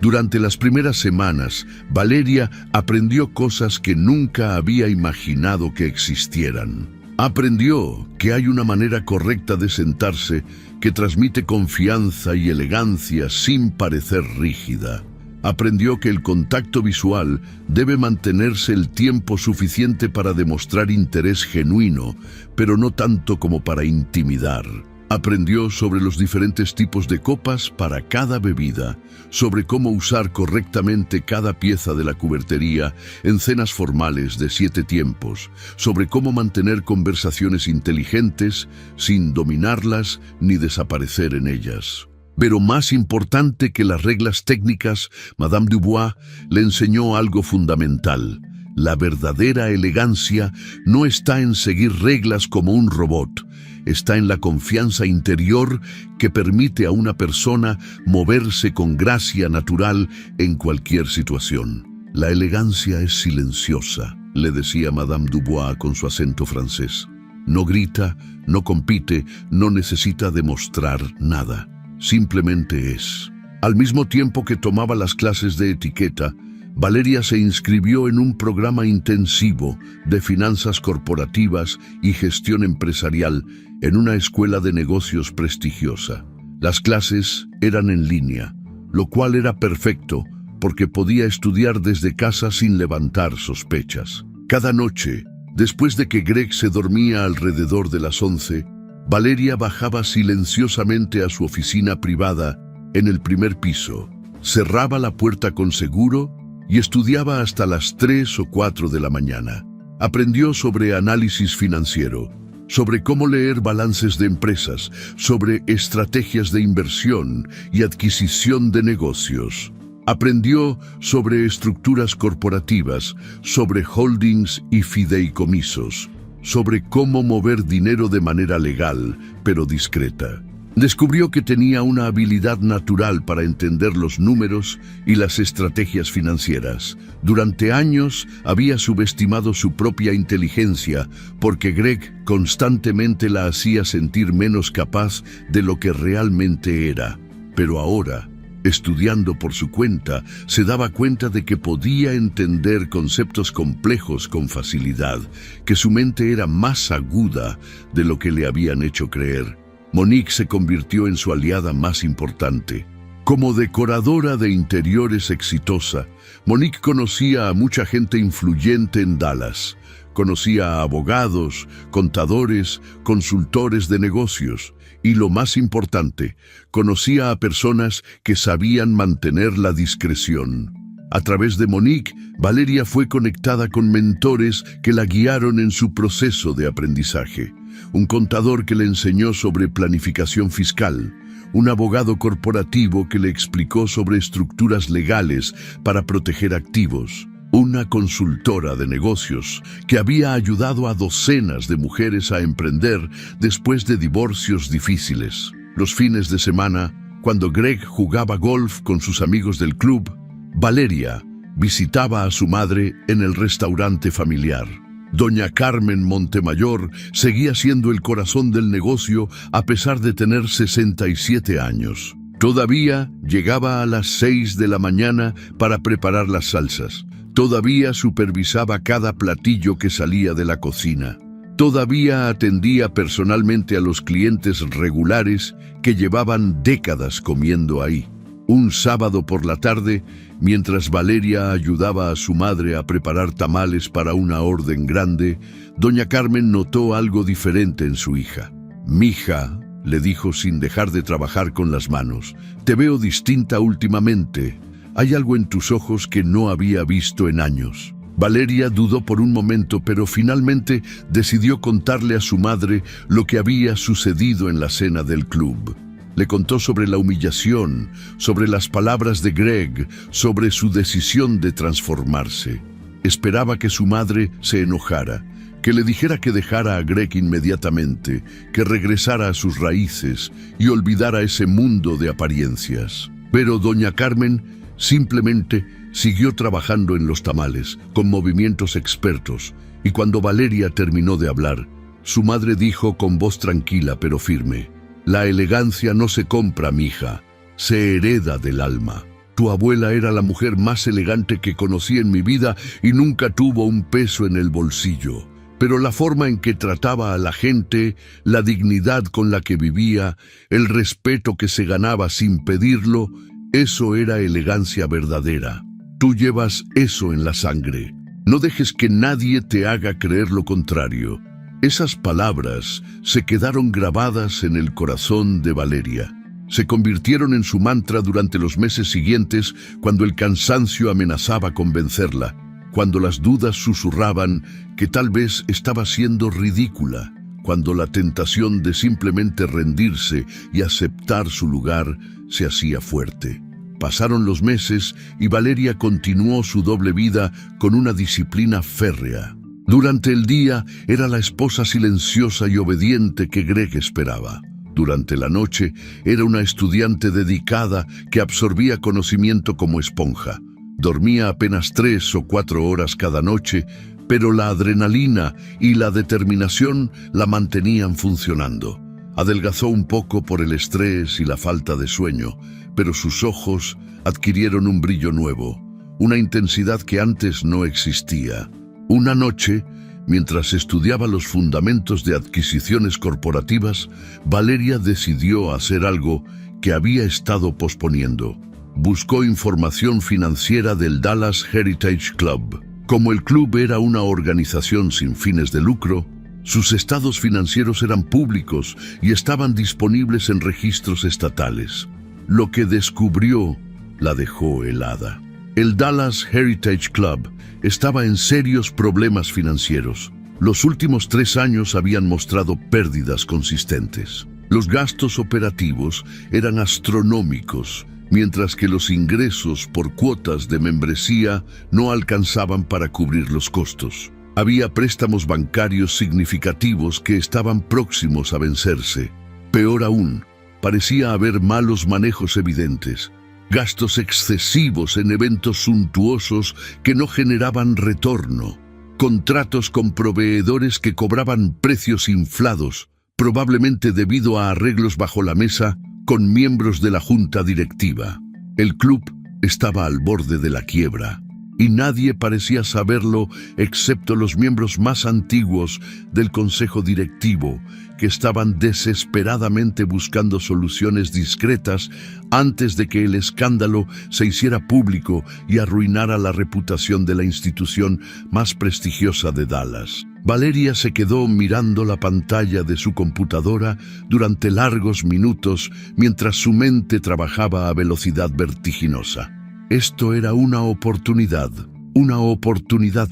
Durante las primeras semanas, Valeria aprendió cosas que nunca había imaginado que existieran. Aprendió que hay una manera correcta de sentarse que transmite confianza y elegancia sin parecer rígida. Aprendió que el contacto visual debe mantenerse el tiempo suficiente para demostrar interés genuino, pero no tanto como para intimidar. Aprendió sobre los diferentes tipos de copas para cada bebida, sobre cómo usar correctamente cada pieza de la cubertería en cenas formales de 7 tiempos, sobre cómo mantener conversaciones inteligentes sin dominarlas ni desaparecer en ellas. Pero más importante que las reglas técnicas, Madame Dubois le enseñó algo fundamental. La verdadera elegancia no está en seguir reglas como un robot, está en la confianza interior que permite a una persona moverse con gracia natural en cualquier situación. La elegancia es silenciosa, le decía Madame Dubois con su acento francés. No grita, no compite, no necesita demostrar nada. Simplemente es. Al mismo tiempo que tomaba las clases de etiqueta, Valeria se inscribió en un programa intensivo de finanzas corporativas y gestión empresarial en una escuela de negocios prestigiosa. Las clases eran en línea, lo cual era perfecto porque podía estudiar desde casa sin levantar sospechas. Cada noche, después de que Greg se dormía alrededor de las 11, Valeria bajaba silenciosamente a su oficina privada en el primer piso, cerraba la puerta con seguro y estudiaba hasta las 3 o 4 de la mañana. Aprendió sobre análisis financiero, sobre cómo leer balances de empresas, sobre estrategias de inversión y adquisición de negocios. Aprendió sobre estructuras corporativas, sobre holdings y fideicomisos, sobre cómo mover dinero de manera legal, pero discreta. Descubrió que tenía una habilidad natural para entender los números y las estrategias financieras. Durante años había subestimado su propia inteligencia porque Greg constantemente la hacía sentir menos capaz de lo que realmente era. Pero ahora, estudiando por su cuenta, se daba cuenta de que podía entender conceptos complejos con facilidad, que su mente era más aguda de lo que le habían hecho creer. Monique se convirtió en su aliada más importante. Como decoradora de interiores exitosa, Monique conocía a mucha gente influyente en Dallas. Conocía a abogados, contadores, consultores de negocios y, lo más importante, conocía a personas que sabían mantener la discreción. A través de Monique, Valeria fue conectada con mentores que la guiaron en su proceso de aprendizaje. Un contador que le enseñó sobre planificación fiscal, un abogado corporativo que le explicó sobre estructuras legales para proteger activos, una consultora de negocios que había ayudado a docenas de mujeres a emprender después de divorcios difíciles. Los fines de semana, cuando Greg jugaba golf con sus amigos del club, Valeria visitaba a su madre en el restaurante familiar. Doña Carmen Montemayor seguía siendo el corazón del negocio a pesar de tener 67 años. Todavía llegaba a las 6 de la mañana para preparar las salsas. Todavía supervisaba cada platillo que salía de la cocina. Todavía atendía personalmente a los clientes regulares que llevaban décadas comiendo ahí. Un sábado por la tarde, mientras Valeria ayudaba a su madre a preparar tamales para una orden grande, doña Carmen notó algo diferente en su hija. «Mija», le dijo sin dejar de trabajar con las manos, «te veo distinta últimamente. Hay algo en tus ojos que no había visto en años». Valeria dudó por un momento, pero finalmente decidió contarle a su madre lo que había sucedido en la cena del club. Le contó sobre la humillación, sobre las palabras de Greg, sobre su decisión de transformarse. Esperaba que su madre se enojara, que le dijera que dejara a Greg inmediatamente, que regresara a sus raíces y olvidara ese mundo de apariencias. Pero doña Carmen simplemente siguió trabajando en los tamales, con movimientos expertos, y cuando Valeria terminó de hablar, su madre dijo con voz tranquila pero firme: «La elegancia no se compra, mija, se hereda del alma. Tu abuela era la mujer más elegante que conocí en mi vida y nunca tuvo un peso en el bolsillo. Pero la forma en que trataba a la gente, la dignidad con la que vivía, el respeto que se ganaba sin pedirlo, eso era elegancia verdadera. Tú llevas eso en la sangre. No dejes que nadie te haga creer lo contrario». Esas palabras se quedaron grabadas en el corazón de Valeria. Se convirtieron en su mantra durante los meses siguientes, cuando el cansancio amenazaba con vencerla, cuando las dudas susurraban que tal vez estaba siendo ridícula, cuando la tentación de simplemente rendirse y aceptar su lugar se hacía fuerte. Pasaron los meses y Valeria continuó su doble vida con una disciplina férrea. Durante el día era la esposa silenciosa y obediente que Greg esperaba. Durante la noche era una estudiante dedicada que absorbía conocimiento como esponja. Dormía apenas 3 o 4 horas cada noche, pero la adrenalina y la determinación la mantenían funcionando. Adelgazó un poco por el estrés y la falta de sueño, pero sus ojos adquirieron un brillo nuevo, una intensidad que antes no existía. Una noche, mientras estudiaba los fundamentos de adquisiciones corporativas, Valeria decidió hacer algo que había estado posponiendo. Buscó información financiera del Dallas Heritage Club. Como el club era una organización sin fines de lucro, sus estados financieros eran públicos y estaban disponibles en registros estatales. Lo que descubrió la dejó helada. El Dallas Heritage Club estaba en serios problemas financieros. Los últimos 3 años habían mostrado pérdidas consistentes. Los gastos operativos eran astronómicos, mientras que los ingresos por cuotas de membresía no alcanzaban para cubrir los costos. Había préstamos bancarios significativos que estaban próximos a vencerse. Peor aún, parecía haber malos manejos evidentes. Gastos excesivos en eventos suntuosos que no generaban retorno, contratos con proveedores que cobraban precios inflados, probablemente debido a arreglos bajo la mesa con miembros de la junta directiva. El club estaba al borde de la quiebra, y nadie parecía saberlo excepto los miembros más antiguos del consejo directivo, que estaban desesperadamente buscando soluciones discretas antes de que el escándalo se hiciera público y arruinara la reputación de la institución más prestigiosa de Dallas. Valeria se quedó mirando la pantalla de su computadora durante largos minutos mientras su mente trabajaba a velocidad vertiginosa. Esto era una oportunidad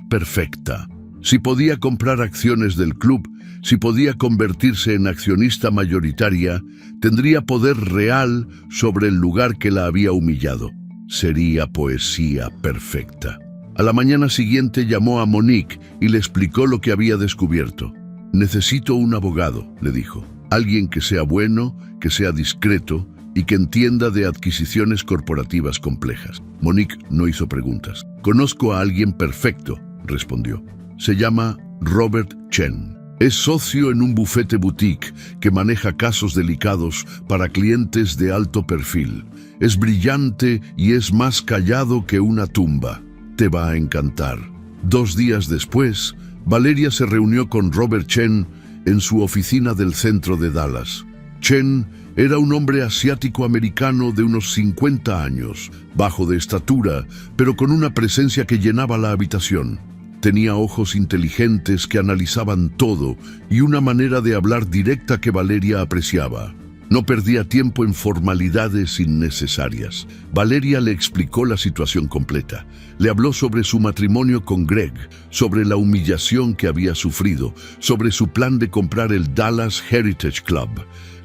perfecta. Si podía comprar acciones del club, si podía convertirse en accionista mayoritaria, tendría poder real sobre el lugar que la había humillado. Sería poesía perfecta. A la mañana siguiente llamó a Monique y le explicó lo que había descubierto. «Necesito un abogado», le dijo. «Alguien que sea bueno, que sea discreto y que entienda de adquisiciones corporativas complejas». Monique no hizo preguntas. «Conozco a alguien perfecto», respondió. «Se llama Robert Chen. Es socio en un bufete boutique que maneja casos delicados para clientes de alto perfil. Es brillante y es más callado que una tumba. Te va a encantar». 2 días después, Valeria se reunió con Robert Chen en su oficina del centro de Dallas. Chen era un hombre asiático-americano de unos 50 años, bajo de estatura, pero con una presencia que llenaba la habitación. Tenía ojos inteligentes que analizaban todo y una manera de hablar directa que Valeria apreciaba. No perdía tiempo en formalidades innecesarias. Valeria le explicó la situación completa. Le habló sobre su matrimonio con Greg, sobre la humillación que había sufrido, sobre su plan de comprar el Dallas Heritage Club.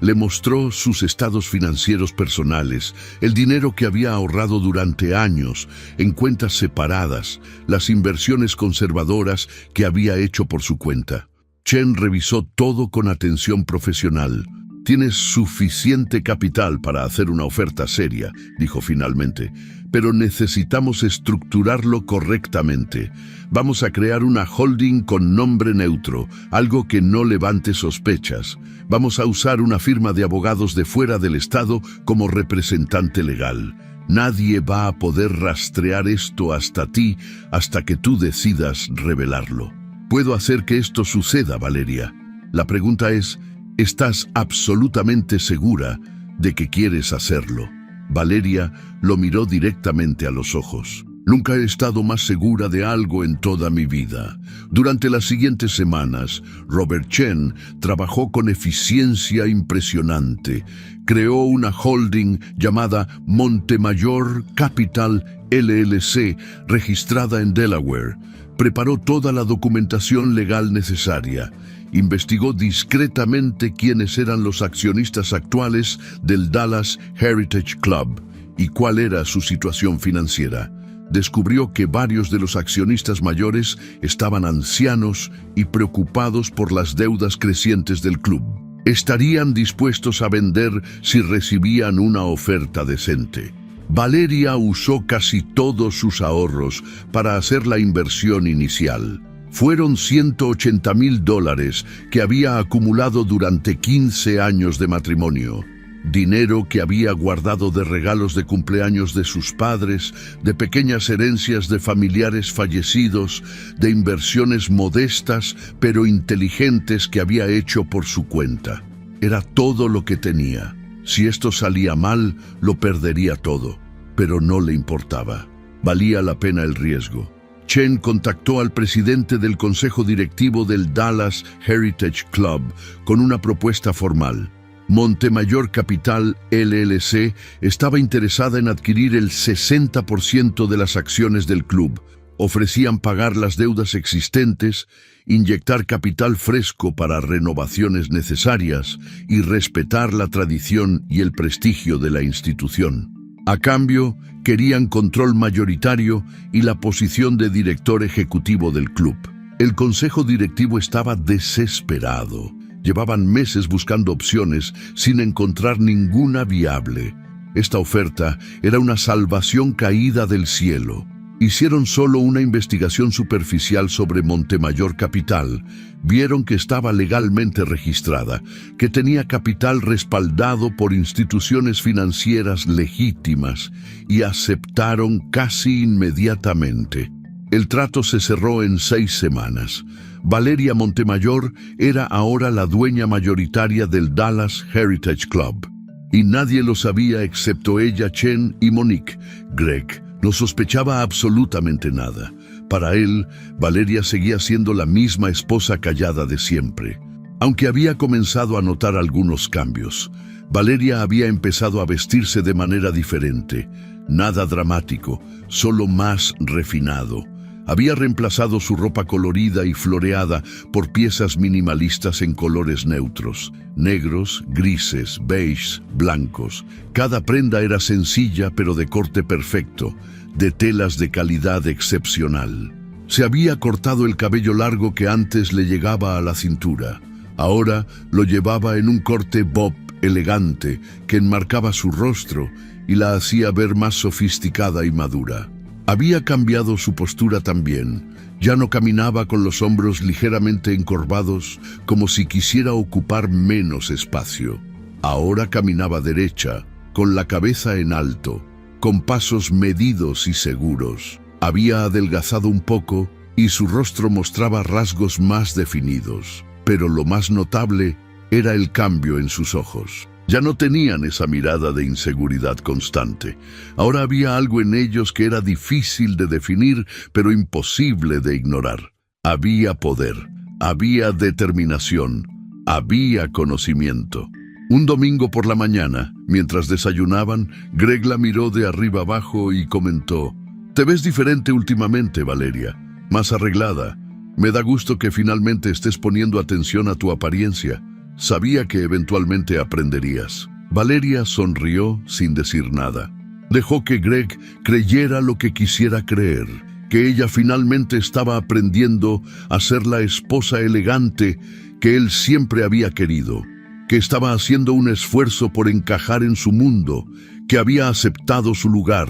Le mostró sus estados financieros personales, el dinero que había ahorrado durante años en cuentas separadas, las inversiones conservadoras que había hecho por su cuenta. Chen revisó todo con atención profesional. «Tienes suficiente capital para hacer una oferta seria», dijo finalmente, «pero necesitamos estructurarlo correctamente. Vamos a crear una holding con nombre neutro, algo que no levante sospechas. Vamos a usar una firma de abogados de fuera del estado como representante legal. Nadie va a poder rastrear esto hasta ti hasta que tú decidas revelarlo. Puedo hacer que esto suceda, Valeria. La pregunta es, ¿estás absolutamente segura de que quieres hacerlo?» Valeria lo miró directamente a los ojos. «Nunca he estado más segura de algo en toda mi vida». Durante las siguientes semanas, Robert Chen trabajó con eficiencia impresionante. Creó una holding llamada Montemayor Capital LLC, registrada en Delaware. Preparó toda la documentación legal necesaria. Investigó discretamente quiénes eran los accionistas actuales del Dallas Heritage Club y cuál era su situación financiera. Descubrió que varios de los accionistas mayores estaban ancianos y preocupados por las deudas crecientes del club. Estarían dispuestos a vender si recibían una oferta decente. Valeria usó casi todos sus ahorros para hacer la inversión inicial. Fueron $180,000 que había acumulado durante 15 años de matrimonio. Dinero que había guardado de regalos de cumpleaños de sus padres, de pequeñas herencias de familiares fallecidos, de inversiones modestas pero inteligentes que había hecho por su cuenta. Era todo lo que tenía. Si esto salía mal, lo perdería todo, pero no le importaba. Valía la pena el riesgo. Chen contactó al presidente del consejo directivo del Dallas Heritage Club con una propuesta formal. Montemayor Capital LLC estaba interesada en adquirir el 60% de las acciones del club. Ofrecían pagar las deudas existentes, inyectar capital fresco para renovaciones necesarias y respetar la tradición y el prestigio de la institución. A cambio, querían control mayoritario y la posición de director ejecutivo del club. El consejo directivo estaba desesperado. Llevaban meses buscando opciones sin encontrar ninguna viable. Esta oferta era una salvación caída del cielo. Hicieron solo una investigación superficial sobre Montemayor Capital. Vieron que estaba legalmente registrada, que tenía capital respaldado por instituciones financieras legítimas y aceptaron casi inmediatamente. El trato se cerró en 6 semanas. Valeria Montemayor era ahora la dueña mayoritaria del Dallas Heritage Club. Y nadie lo sabía excepto ella, Chen y Monique. Greg no sospechaba absolutamente nada. Para él, Valeria seguía siendo la misma esposa callada de siempre. Aunque había comenzado a notar algunos cambios, Valeria había empezado a vestirse de manera diferente. Nada dramático, solo más refinado. Había reemplazado su ropa colorida y floreada por piezas minimalistas en colores neutros, negros, grises, beige, blancos. Cada prenda era sencilla pero de corte perfecto, de telas de calidad excepcional. Se había cortado el cabello largo que antes le llegaba a la cintura. Ahora lo llevaba en un corte bob elegante que enmarcaba su rostro y la hacía ver más sofisticada y madura. Había cambiado su postura también. Ya no caminaba con los hombros ligeramente encorvados, como si quisiera ocupar menos espacio. Ahora caminaba derecha, con la cabeza en alto, con pasos medidos y seguros. Había adelgazado un poco y su rostro mostraba rasgos más definidos. Pero lo más notable era el cambio en sus ojos. Ya no tenían esa mirada de inseguridad constante. Ahora había algo en ellos que era difícil de definir, pero imposible de ignorar. Había poder, había determinación, había conocimiento. Un domingo por la mañana, mientras desayunaban, Greg la miró de arriba abajo y comentó: «Te ves diferente últimamente, Valeria, más arreglada. Me da gusto que finalmente estés poniendo atención a tu apariencia. Sabía que eventualmente aprenderías». Valeria sonrió sin decir nada. Dejó que Greg creyera lo que quisiera creer, que ella finalmente estaba aprendiendo a ser la esposa elegante que él siempre había querido, que estaba haciendo un esfuerzo por encajar en su mundo, que había aceptado su lugar.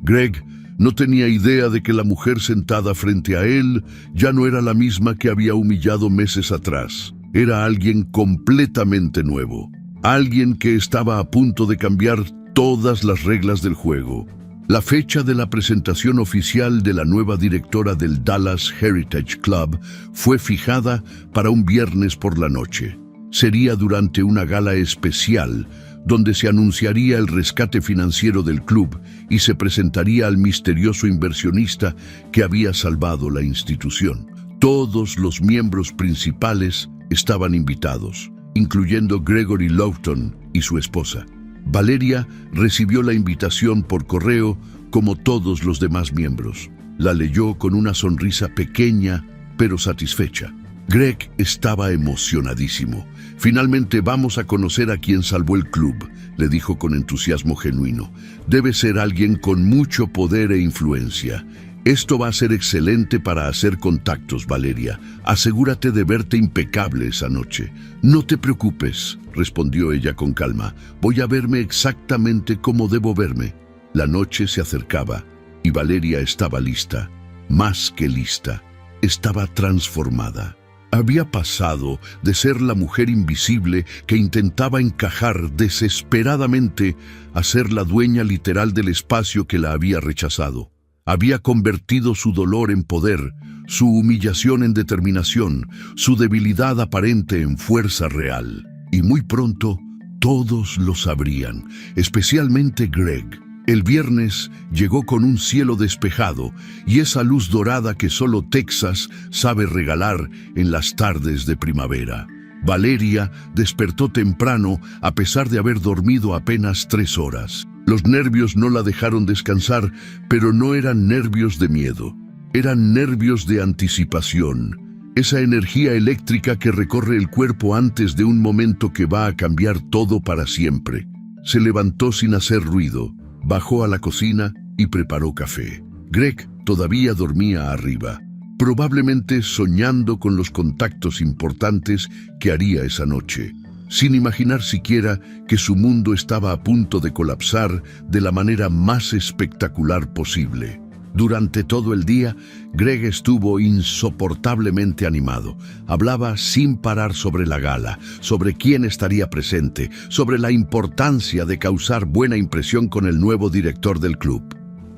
Greg no tenía idea de que la mujer sentada frente a él ya no era la misma que había humillado meses atrás. Era alguien completamente nuevo, alguien que estaba a punto de cambiar todas las reglas del juego. La fecha de la presentación oficial de la nueva directora del Dallas Heritage Club fue fijada para un viernes por la noche. Sería durante una gala especial donde se anunciaría el rescate financiero del club y se presentaría al misterioso inversionista que había salvado la institución. Todos los miembros principales estaban invitados, incluyendo Gregory Lawton y su esposa. Valeria recibió la invitación por correo como todos los demás miembros. La leyó con una sonrisa pequeña pero satisfecha. Greg estaba emocionadísimo. «Finalmente vamos a conocer a quien salvó el club», le dijo con entusiasmo genuino. «Debe ser alguien con mucho poder e influencia. Esto va a ser excelente para hacer contactos, Valeria. Asegúrate de verte impecable esa noche». «No te preocupes», respondió ella con calma. «Voy a verme exactamente como debo verme». La noche se acercaba y Valeria estaba lista. Más que lista, estaba transformada. Había pasado de ser la mujer invisible que intentaba encajar desesperadamente a ser la dueña literal del espacio que la había rechazado. Había convertido su dolor en poder, su humillación en determinación, su debilidad aparente en fuerza real. Y muy pronto todos lo sabrían, especialmente Greg. El viernes llegó con un cielo despejado y esa luz dorada que solo Texas sabe regalar en las tardes de primavera. Valeria despertó temprano a pesar de haber dormido apenas 3 horas. Los nervios no la dejaron descansar, pero no eran nervios de miedo. Eran nervios de anticipación. Esa energía eléctrica que recorre el cuerpo antes de un momento que va a cambiar todo para siempre. Se levantó sin hacer ruido. Bajó a la cocina y preparó café. Greg todavía dormía arriba, probablemente soñando con los contactos importantes que haría esa noche, sin imaginar siquiera que su mundo estaba a punto de colapsar de la manera más espectacular posible. Durante todo el día, Greg estuvo insoportablemente animado. Hablaba sin parar sobre la gala, sobre quién estaría presente, sobre la importancia de causar buena impresión con el nuevo director del club.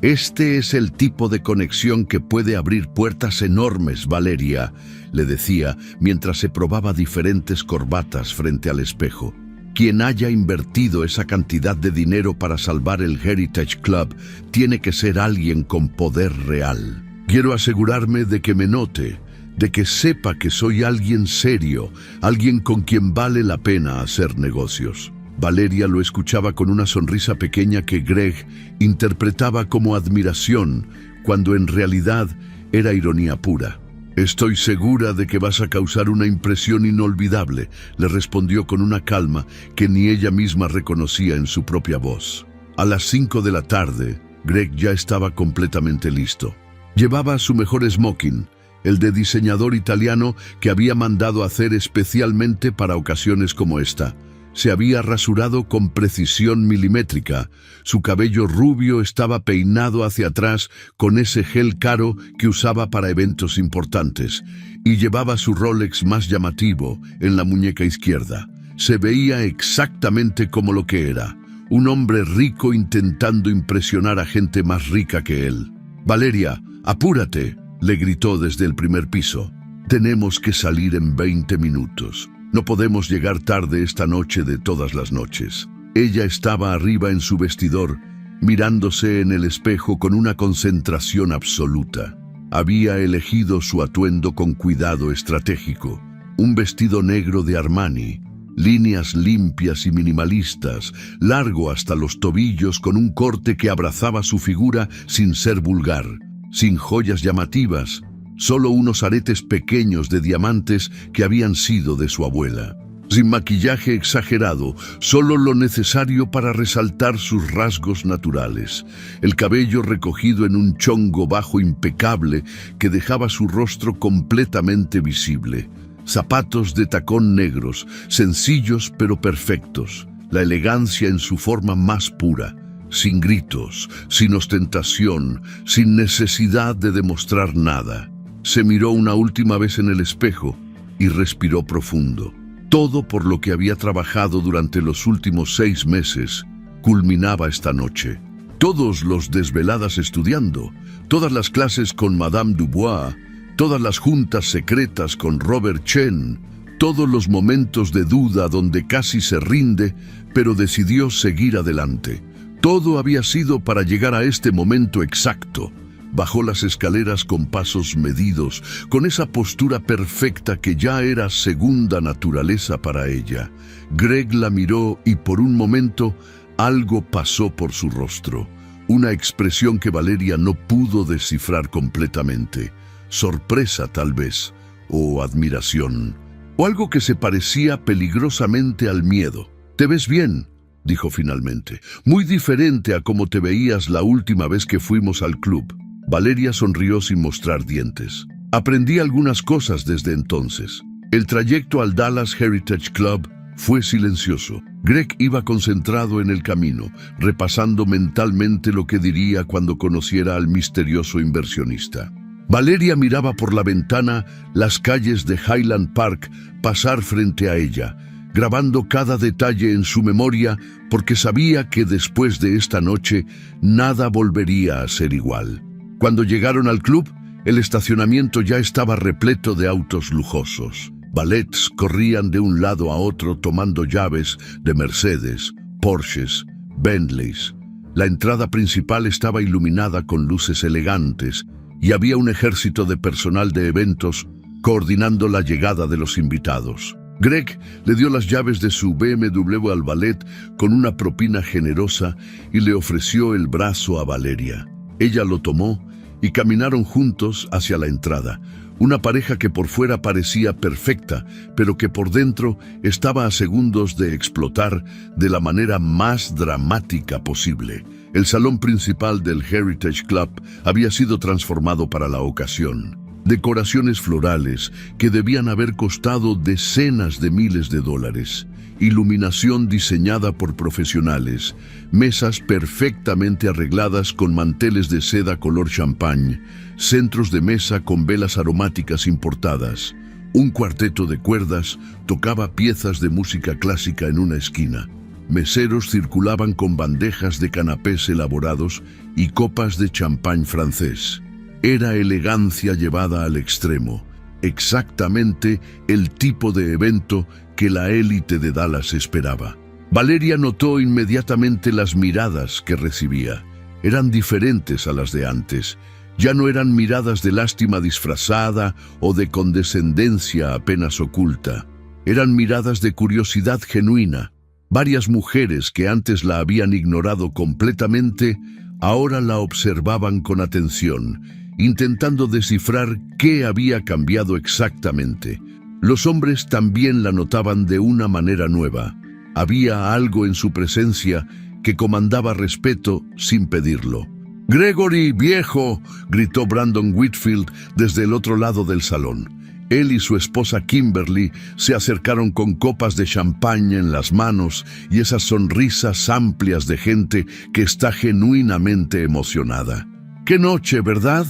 «Este es el tipo de conexión que puede abrir puertas enormes, Valeria», le decía mientras se probaba diferentes corbatas frente al espejo. «Quien haya invertido esa cantidad de dinero para salvar el Heritage Club tiene que ser alguien con poder real. Quiero asegurarme de que me note, de que sepa que soy alguien serio, alguien con quien vale la pena hacer negocios». Valeria lo escuchaba con una sonrisa pequeña que Greg interpretaba como admiración, cuando en realidad era ironía pura. «Estoy segura de que vas a causar una impresión inolvidable», le respondió con una calma que ni ella misma reconocía en su propia voz. A las 5 de la tarde, Greg ya estaba completamente listo. Llevaba su mejor smoking, el de diseñador italiano que había mandado hacer especialmente para ocasiones como esta. Se había rasurado con precisión milimétrica. Su cabello rubio estaba peinado hacia atrás con ese gel caro que usaba para eventos importantes, y llevaba su Rolex más llamativo en la muñeca izquierda. Se veía exactamente como lo que era, un hombre rico intentando impresionar a gente más rica que él. «Valeria, apúrate», le gritó desde el primer piso. «Tenemos que salir en 20 minutos. No podemos llegar tarde esta noche de todas las noches». Ella estaba arriba en su vestidor, mirándose en el espejo con una concentración absoluta. Había elegido su atuendo con cuidado estratégico. Un vestido negro de Armani, líneas limpias y minimalistas, largo hasta los tobillos con un corte que abrazaba su figura sin ser vulgar, sin joyas llamativas, solo unos aretes pequeños de diamantes que habían sido de su abuela. Sin maquillaje exagerado, solo lo necesario para resaltar sus rasgos naturales. El cabello recogido en un chongo bajo impecable que dejaba su rostro completamente visible. Zapatos de tacón negros, sencillos pero perfectos. La elegancia en su forma más pura. Sin gritos, sin ostentación, sin necesidad de demostrar nada. Se miró una última vez en el espejo y respiró profundo. Todo por lo que había trabajado durante los últimos 6 meses culminaba esta noche. Todos los desveladas estudiando, todas las clases con Madame Dubois, todas las juntas secretas con Robert Chen, todos los momentos de duda donde casi se rinde, pero decidió seguir adelante. Todo había sido para llegar a este momento exacto. Bajó las escaleras con pasos medidos, con esa postura perfecta que ya era segunda naturaleza para ella. Greg la miró y por un momento algo pasó por su rostro. Una expresión que Valeria no pudo descifrar completamente. Sorpresa tal vez, o admiración, o algo que se parecía peligrosamente al miedo. «¿Te ves bien?», dijo finalmente. «Muy diferente a como te veías la última vez que fuimos al club». Valeria sonrió sin mostrar dientes. «Aprendí algunas cosas desde entonces». El trayecto al Dallas Heritage Club fue silencioso. Greg iba concentrado en el camino, repasando mentalmente lo que diría cuando conociera al misterioso inversionista. Valeria miraba por la ventana las calles de Highland Park pasar frente a ella, grabando cada detalle en su memoria porque sabía que después de esta noche nada volvería a ser igual. Cuando llegaron al club, el estacionamiento ya estaba repleto de autos lujosos. Valets corrían de un lado a otro tomando llaves de Mercedes, Porsches, Bentleys. La entrada principal estaba iluminada con luces elegantes y había un ejército de personal de eventos coordinando la llegada de los invitados. Greg le dio las llaves de su BMW al valet con una propina generosa y le ofreció el brazo a Valeria. Ella lo tomó y caminaron juntos hacia la entrada. Una pareja que por fuera parecía perfecta, pero que por dentro estaba a segundos de explotar de la manera más dramática posible. El salón principal del Heritage Club había sido transformado para la ocasión. Decoraciones florales que debían haber costado decenas de miles de dólares. Iluminación diseñada por profesionales, mesas perfectamente arregladas con manteles de seda color champán, centros de mesa con velas aromáticas importadas. Un cuarteto de cuerdas tocaba piezas de música clásica en una esquina. Meseros circulaban con bandejas de canapés elaborados y copas de champán francés. Era elegancia llevada al extremo, exactamente el tipo de evento que la élite de Dallas esperaba. Valeria notó inmediatamente las miradas que recibía. Eran diferentes a las de antes. Ya no eran miradas de lástima disfrazada o de condescendencia apenas oculta. Eran miradas de curiosidad genuina. Varias mujeres que antes la habían ignorado completamente, ahora la observaban con atención, intentando descifrar qué había cambiado exactamente. Los hombres también la notaban de una manera nueva. Había algo en su presencia que comandaba respeto sin pedirlo. «¡Gregory, viejo!», gritó Brandon Whitfield desde el otro lado del salón. Él y su esposa Kimberly se acercaron con copas de champaña en las manos y esas sonrisas amplias de gente que está genuinamente emocionada. «¡Qué noche!, ¿verdad?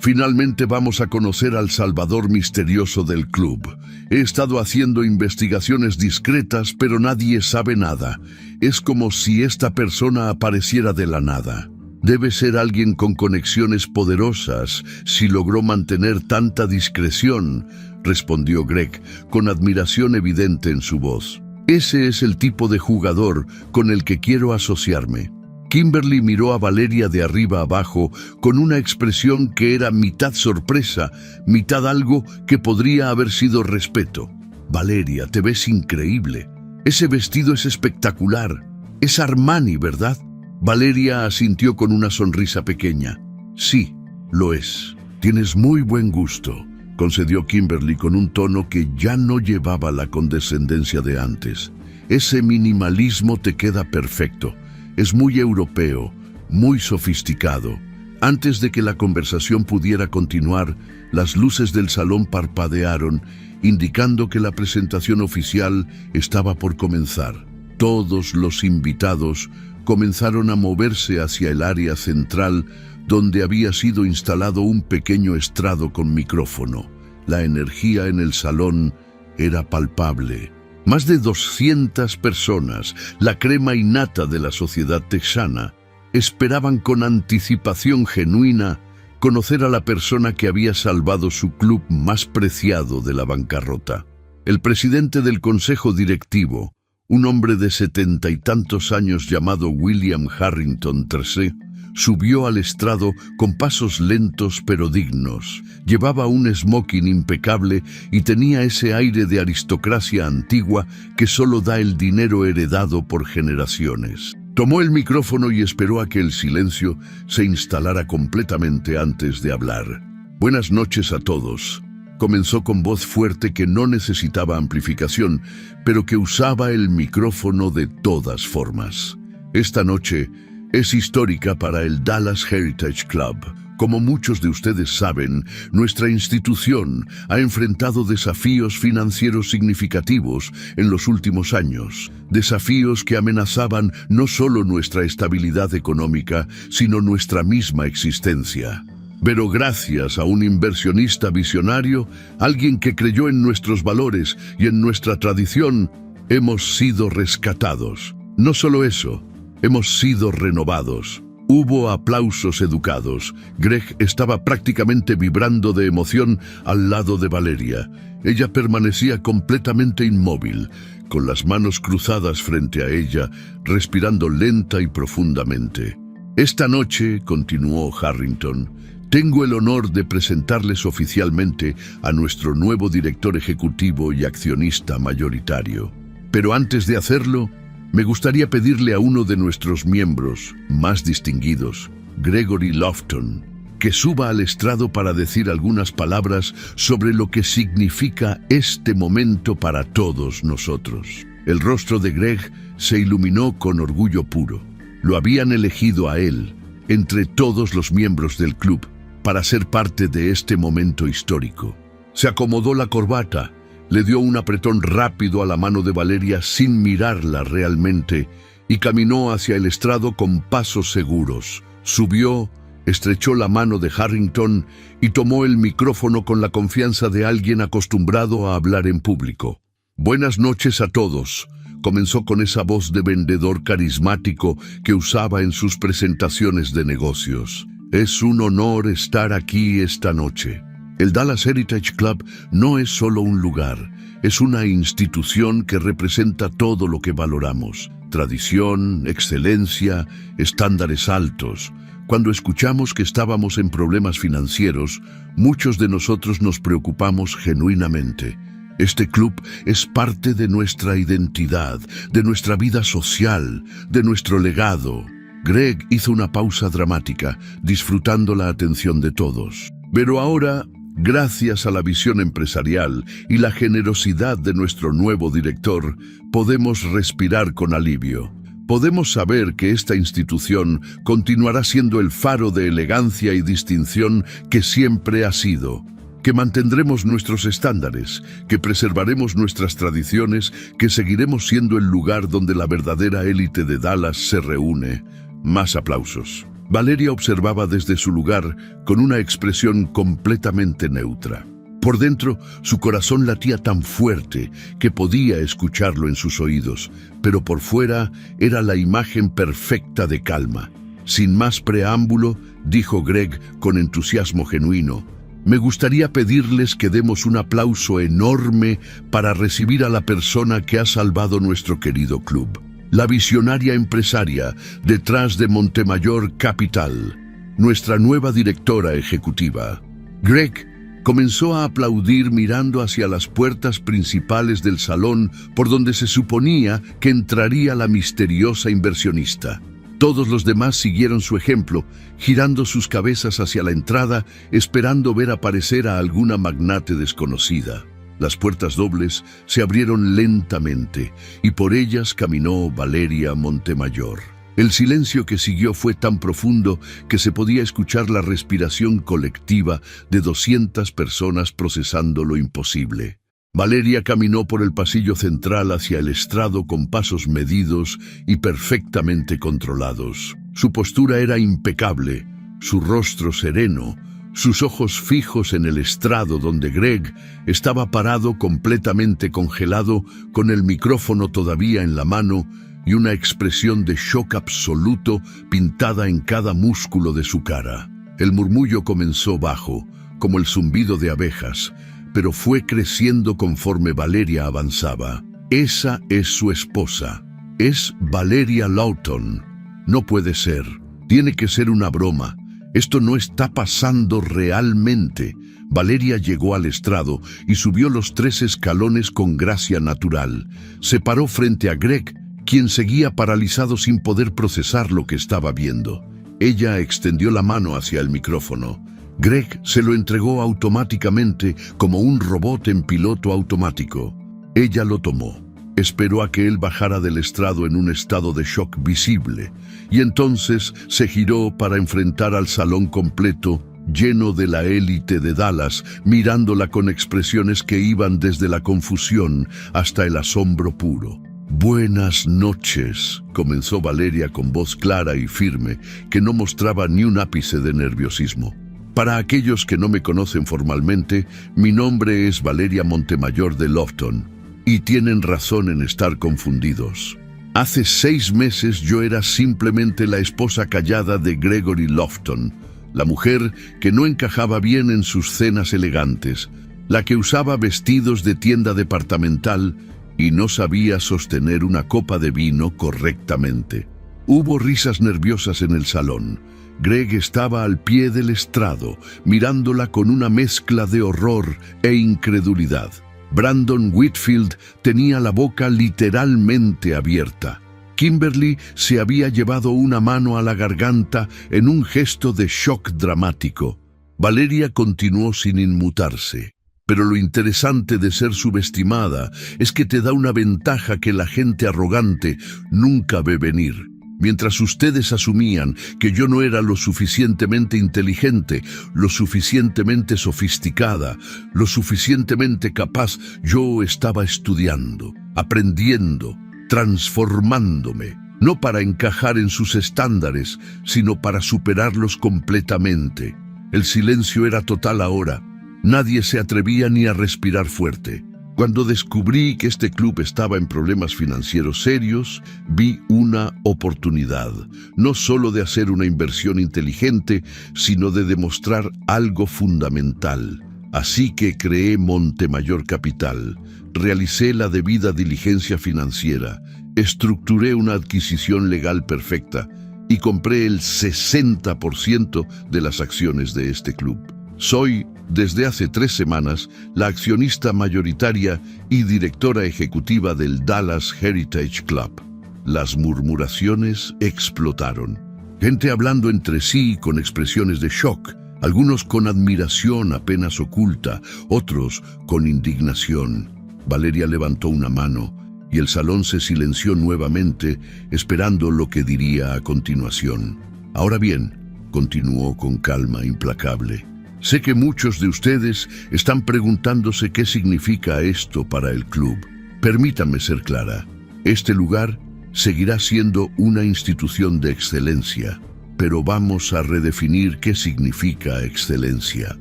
Finalmente vamos a conocer al salvador misterioso del club. He estado haciendo investigaciones discretas, pero nadie sabe nada. Es como si esta persona apareciera de la nada. Debe ser alguien con conexiones poderosas si logró mantener tanta discreción», respondió Greg, con admiración evidente en su voz. «Ese es el tipo de jugador con el que quiero asociarme». Kimberly miró a Valeria de arriba abajo con una expresión que era mitad sorpresa, mitad algo que podría haber sido respeto. «Valeria, te ves increíble. Ese vestido es espectacular. Es Armani, ¿verdad?». Valeria asintió con una sonrisa pequeña. «Sí, lo es. Tienes muy buen gusto», concedió Kimberly con un tono que ya no llevaba la condescendencia de antes. «Ese minimalismo te queda perfecto. Es muy europeo, muy sofisticado». Antes de que la conversación pudiera continuar, las luces del salón parpadearon, indicando que la presentación oficial estaba por comenzar. Todos los invitados comenzaron a moverse hacia el área central, donde había sido instalado un pequeño estrado con micrófono. La energía en el salón era palpable. Más de 200 personas, la crema innata de la sociedad texana, esperaban con anticipación genuina conocer a la persona que había salvado su club más preciado de la bancarrota. El presidente del consejo directivo, un hombre de 70 y tantos años llamado William Harrington III, subió al estrado con pasos lentos pero dignos. Llevaba un smoking impecable y tenía ese aire de aristocracia antigua que solo da el dinero heredado por generaciones. Tomó el micrófono y esperó a que el silencio se instalara completamente antes de hablar. «Buenas noches a todos», comenzó con voz fuerte que no necesitaba amplificación, pero que usaba el micrófono de todas formas. «Esta noche es histórica para el Dallas Heritage Club. Como muchos de ustedes saben, nuestra institución ha enfrentado desafíos financieros significativos en los últimos años, desafíos que amenazaban no solo nuestra estabilidad económica, sino nuestra misma existencia. Pero gracias a un inversionista visionario, alguien que creyó en nuestros valores y en nuestra tradición, hemos sido rescatados. No solo eso, hemos sido renovados». Hubo aplausos educados. Greg estaba prácticamente vibrando de emoción al lado de Valeria. Ella permanecía completamente inmóvil, con las manos cruzadas frente a ella, respirando lenta y profundamente. «Esta noche», continuó Harrington, «tengo el honor de presentarles oficialmente a nuestro nuevo director ejecutivo y accionista mayoritario. Pero antes de hacerlo, me gustaría pedirle a uno de nuestros miembros más distinguidos, Gregory Lofton, que suba al estrado para decir algunas palabras sobre lo que significa este momento para todos nosotros». El rostro de Greg se iluminó con orgullo puro. Lo habían elegido a él, entre todos los miembros del club, para ser parte de este momento histórico. Se acomodó la corbata, le dio un apretón rápido a la mano de Valeria sin mirarla realmente y caminó hacia el estrado con pasos seguros. Subió, estrechó la mano de Harrington y tomó el micrófono con la confianza de alguien acostumbrado a hablar en público. «Buenas noches a todos», comenzó con esa voz de vendedor carismático que usaba en sus presentaciones de negocios. «Es un honor estar aquí esta noche. El Dallas Heritage Club no es solo un lugar, es una institución que representa todo lo que valoramos: tradición, excelencia, estándares altos. Cuando escuchamos que estábamos en problemas financieros, muchos de nosotros nos preocupamos genuinamente. Este club es parte de nuestra identidad, de nuestra vida social, de nuestro legado. Greg hizo una pausa dramática, disfrutando la atención de todos. Pero ahora, gracias a la visión empresarial y la generosidad de nuestro nuevo director, podemos respirar con alivio. Podemos saber que esta institución continuará siendo el faro de elegancia y distinción que siempre ha sido, que mantendremos nuestros estándares, que preservaremos nuestras tradiciones, que seguiremos siendo el lugar donde la verdadera élite de Dallas se reúne. Más aplausos. Valeria observaba desde su lugar con una expresión completamente neutra. Por dentro, su corazón latía tan fuerte que podía escucharlo en sus oídos, pero por fuera era la imagen perfecta de calma. Sin más preámbulo, dijo Greg con entusiasmo genuino: me gustaría pedirles que demos un aplauso enorme para recibir a la persona que ha salvado nuestro querido club. La visionaria empresaria detrás de Montemayor Capital, nuestra nueva directora ejecutiva. Greg comenzó a aplaudir mirando hacia las puertas principales del salón por donde se suponía que entraría la misteriosa inversionista. Todos los demás siguieron su ejemplo, girando sus cabezas hacia la entrada, esperando ver aparecer a alguna magnate desconocida. Las puertas dobles se abrieron lentamente y por ellas caminó Valeria Montemayor. El silencio que siguió fue tan profundo que se podía escuchar la respiración colectiva de 200 personas procesando lo imposible. Valeria caminó por el pasillo central hacia el estrado con pasos medidos y perfectamente controlados. Su postura era impecable, su rostro sereno, sus ojos fijos en el estrado donde Greg estaba parado completamente congelado con el micrófono todavía en la mano y una expresión de shock absoluto pintada en cada músculo de su cara. El murmullo comenzó bajo, como el zumbido de abejas, pero fue creciendo conforme Valeria avanzaba. Esa es su esposa. Es Valeria Lawton. No puede ser. Tiene que ser una broma. Esto no está pasando realmente. Valeria llegó al estrado y subió los 3 escalones con gracia natural. Se paró frente a Greg, quien seguía paralizado sin poder procesar lo que estaba viendo. Ella extendió la mano hacia el micrófono. Greg se lo entregó automáticamente como un robot en piloto automático. Ella lo tomó. Esperó a que él bajara del estrado en un estado de shock visible, y entonces se giró para enfrentar al salón completo, lleno de la élite de Dallas, mirándola con expresiones que iban desde la confusión hasta el asombro puro. «Buenas noches», comenzó Valeria con voz clara y firme, que no mostraba ni un ápice de nerviosismo. «Para aquellos que no me conocen formalmente, mi nombre es Valeria Montemayor de Lofton. Y tienen razón en estar confundidos. Hace 6 meses yo era simplemente la esposa callada de Gregory Lofton, la mujer que no encajaba bien en sus cenas elegantes, la que usaba vestidos de tienda departamental y no sabía sostener una copa de vino correctamente. Hubo risas nerviosas en el salón. Greg estaba al pie del estrado, mirándola con una mezcla de horror e incredulidad. Brandon Whitfield tenía la boca literalmente abierta. Kimberly se había llevado una mano a la garganta en un gesto de shock dramático. Valeria continuó sin inmutarse. Pero lo interesante de ser subestimada es que te da una ventaja que la gente arrogante nunca ve venir. Mientras ustedes asumían que yo no era lo suficientemente inteligente, lo suficientemente sofisticada, lo suficientemente capaz, yo estaba estudiando, aprendiendo, transformándome, no para encajar en sus estándares, sino para superarlos completamente. El silencio era total ahora. Nadie se atrevía ni a respirar fuerte. Cuando descubrí que este club estaba en problemas financieros serios, vi una oportunidad, no solo de hacer una inversión inteligente, sino de demostrar algo fundamental. Así que creé Montemayor Capital, realicé la debida diligencia financiera, estructuré una adquisición legal perfecta y compré el 60% de las acciones de este club. Soy, desde hace 3 semanas, la accionista mayoritaria y directora ejecutiva del Dallas Heritage Club. Las murmuraciones explotaron. Gente hablando entre sí con expresiones de shock, algunos con admiración apenas oculta, otros con indignación. Valeria levantó una mano y el salón se silenció nuevamente, esperando lo que diría a continuación. Ahora bien, continuó con calma implacable, sé que muchos de ustedes están preguntándose qué significa esto para el club. Permítanme ser clara. Este lugar seguirá siendo una institución de excelencia, pero vamos a redefinir qué significa excelencia.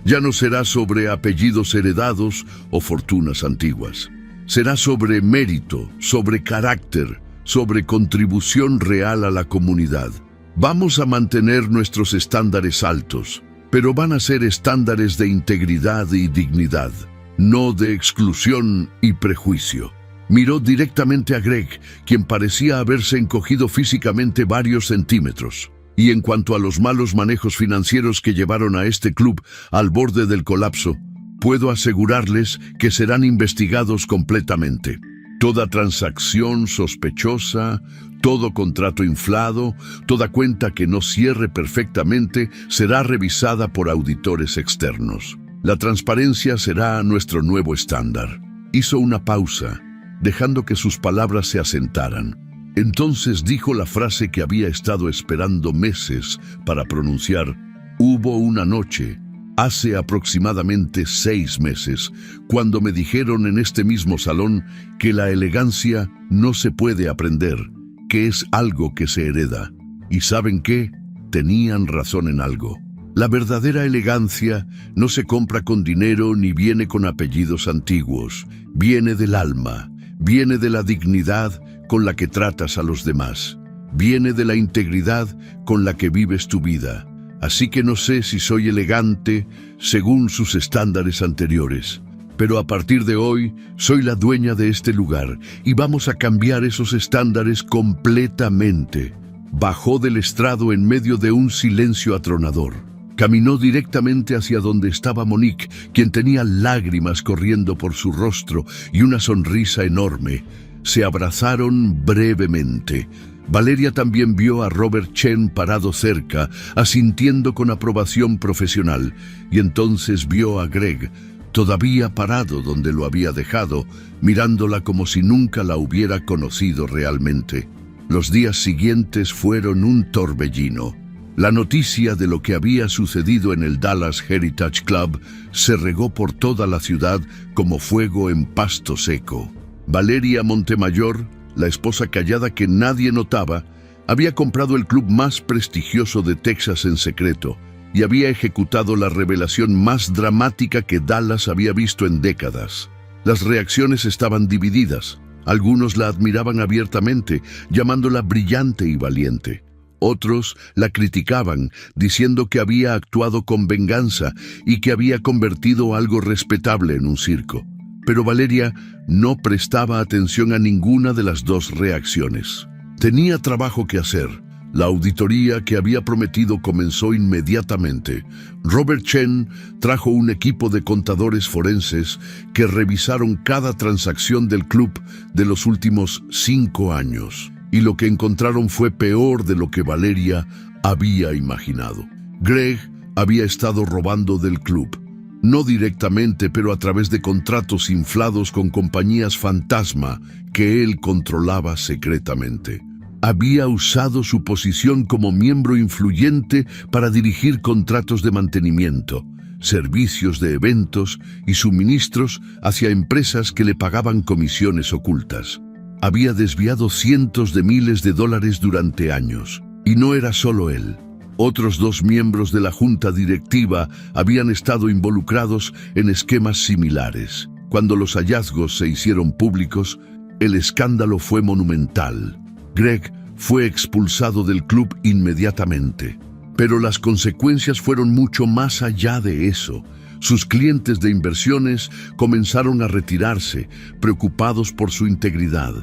Ya no será sobre apellidos heredados o fortunas antiguas. Será sobre mérito, sobre carácter, sobre contribución real a la comunidad. Vamos a mantener nuestros estándares altos, pero van a ser estándares de integridad y dignidad, no de exclusión y prejuicio. Miró directamente a Greg, quien parecía haberse encogido físicamente varios centímetros. Y en cuanto a los malos manejos financieros que llevaron a este club al borde del colapso, puedo asegurarles que serán investigados completamente. Toda transacción sospechosa, todo contrato inflado, toda cuenta que no cierre perfectamente será revisada por auditores externos. La transparencia será nuestro nuevo estándar. Hizo una pausa, dejando que sus palabras se asentaran. Entonces dijo la frase que había estado esperando meses para pronunciar. Hubo una noche, hace aproximadamente 6 meses, cuando me dijeron en este mismo salón que la elegancia no se puede aprender, que es algo que se hereda. ¿Y saben qué? Tenían razón en algo. La verdadera elegancia no se compra con dinero ni viene con apellidos antiguos. Viene del alma, viene de la dignidad con la que tratas a los demás. Viene de la integridad con la que vives tu vida. Así que no sé si soy elegante según sus estándares anteriores, pero a partir de hoy soy la dueña de este lugar y vamos a cambiar esos estándares completamente. Bajó del estrado en medio de un silencio atronador. Caminó directamente hacia donde estaba Monique, quien tenía lágrimas corriendo por su rostro y una sonrisa enorme. Se abrazaron brevemente. Valeria también vio a Robert Chen parado cerca, asintiendo con aprobación profesional, y entonces vio a Greg, todavía parado donde lo había dejado, mirándola como si nunca la hubiera conocido realmente. Los días siguientes fueron un torbellino. La noticia de lo que había sucedido en el Dallas Heritage Club se regó por toda la ciudad como fuego en pasto seco. Valeria Montemayor, la esposa callada que nadie notaba, había comprado el club más prestigioso de Texas en secreto y había ejecutado la revelación más dramática que Dallas había visto en décadas. Las reacciones estaban divididas. Algunos la admiraban abiertamente, llamándola brillante y valiente. Otros la criticaban, diciendo que había actuado con venganza y que había convertido algo respetable en un circo. Pero Valeria no prestaba atención a ninguna de las dos reacciones. Tenía trabajo que hacer. La auditoría que había prometido comenzó inmediatamente. Robert Chen trajo un equipo de contadores forenses que revisaron cada transacción del club de los últimos 5 años. Y lo que encontraron fue peor de lo que Valeria había imaginado. Greg había estado robando del club. No directamente, pero a través de contratos inflados con compañías fantasma que él controlaba secretamente. Había usado su posición como miembro influyente para dirigir contratos de mantenimiento, servicios de eventos y suministros hacia empresas que le pagaban comisiones ocultas. Había desviado cientos de miles de dólares durante años. Y no era solo él. Otros 2 miembros de la junta directiva habían estado involucrados en esquemas similares. Cuando los hallazgos se hicieron públicos, el escándalo fue monumental. Greg fue expulsado del club inmediatamente. Pero las consecuencias fueron mucho más allá de eso. Sus clientes de inversiones comenzaron a retirarse, preocupados por su integridad.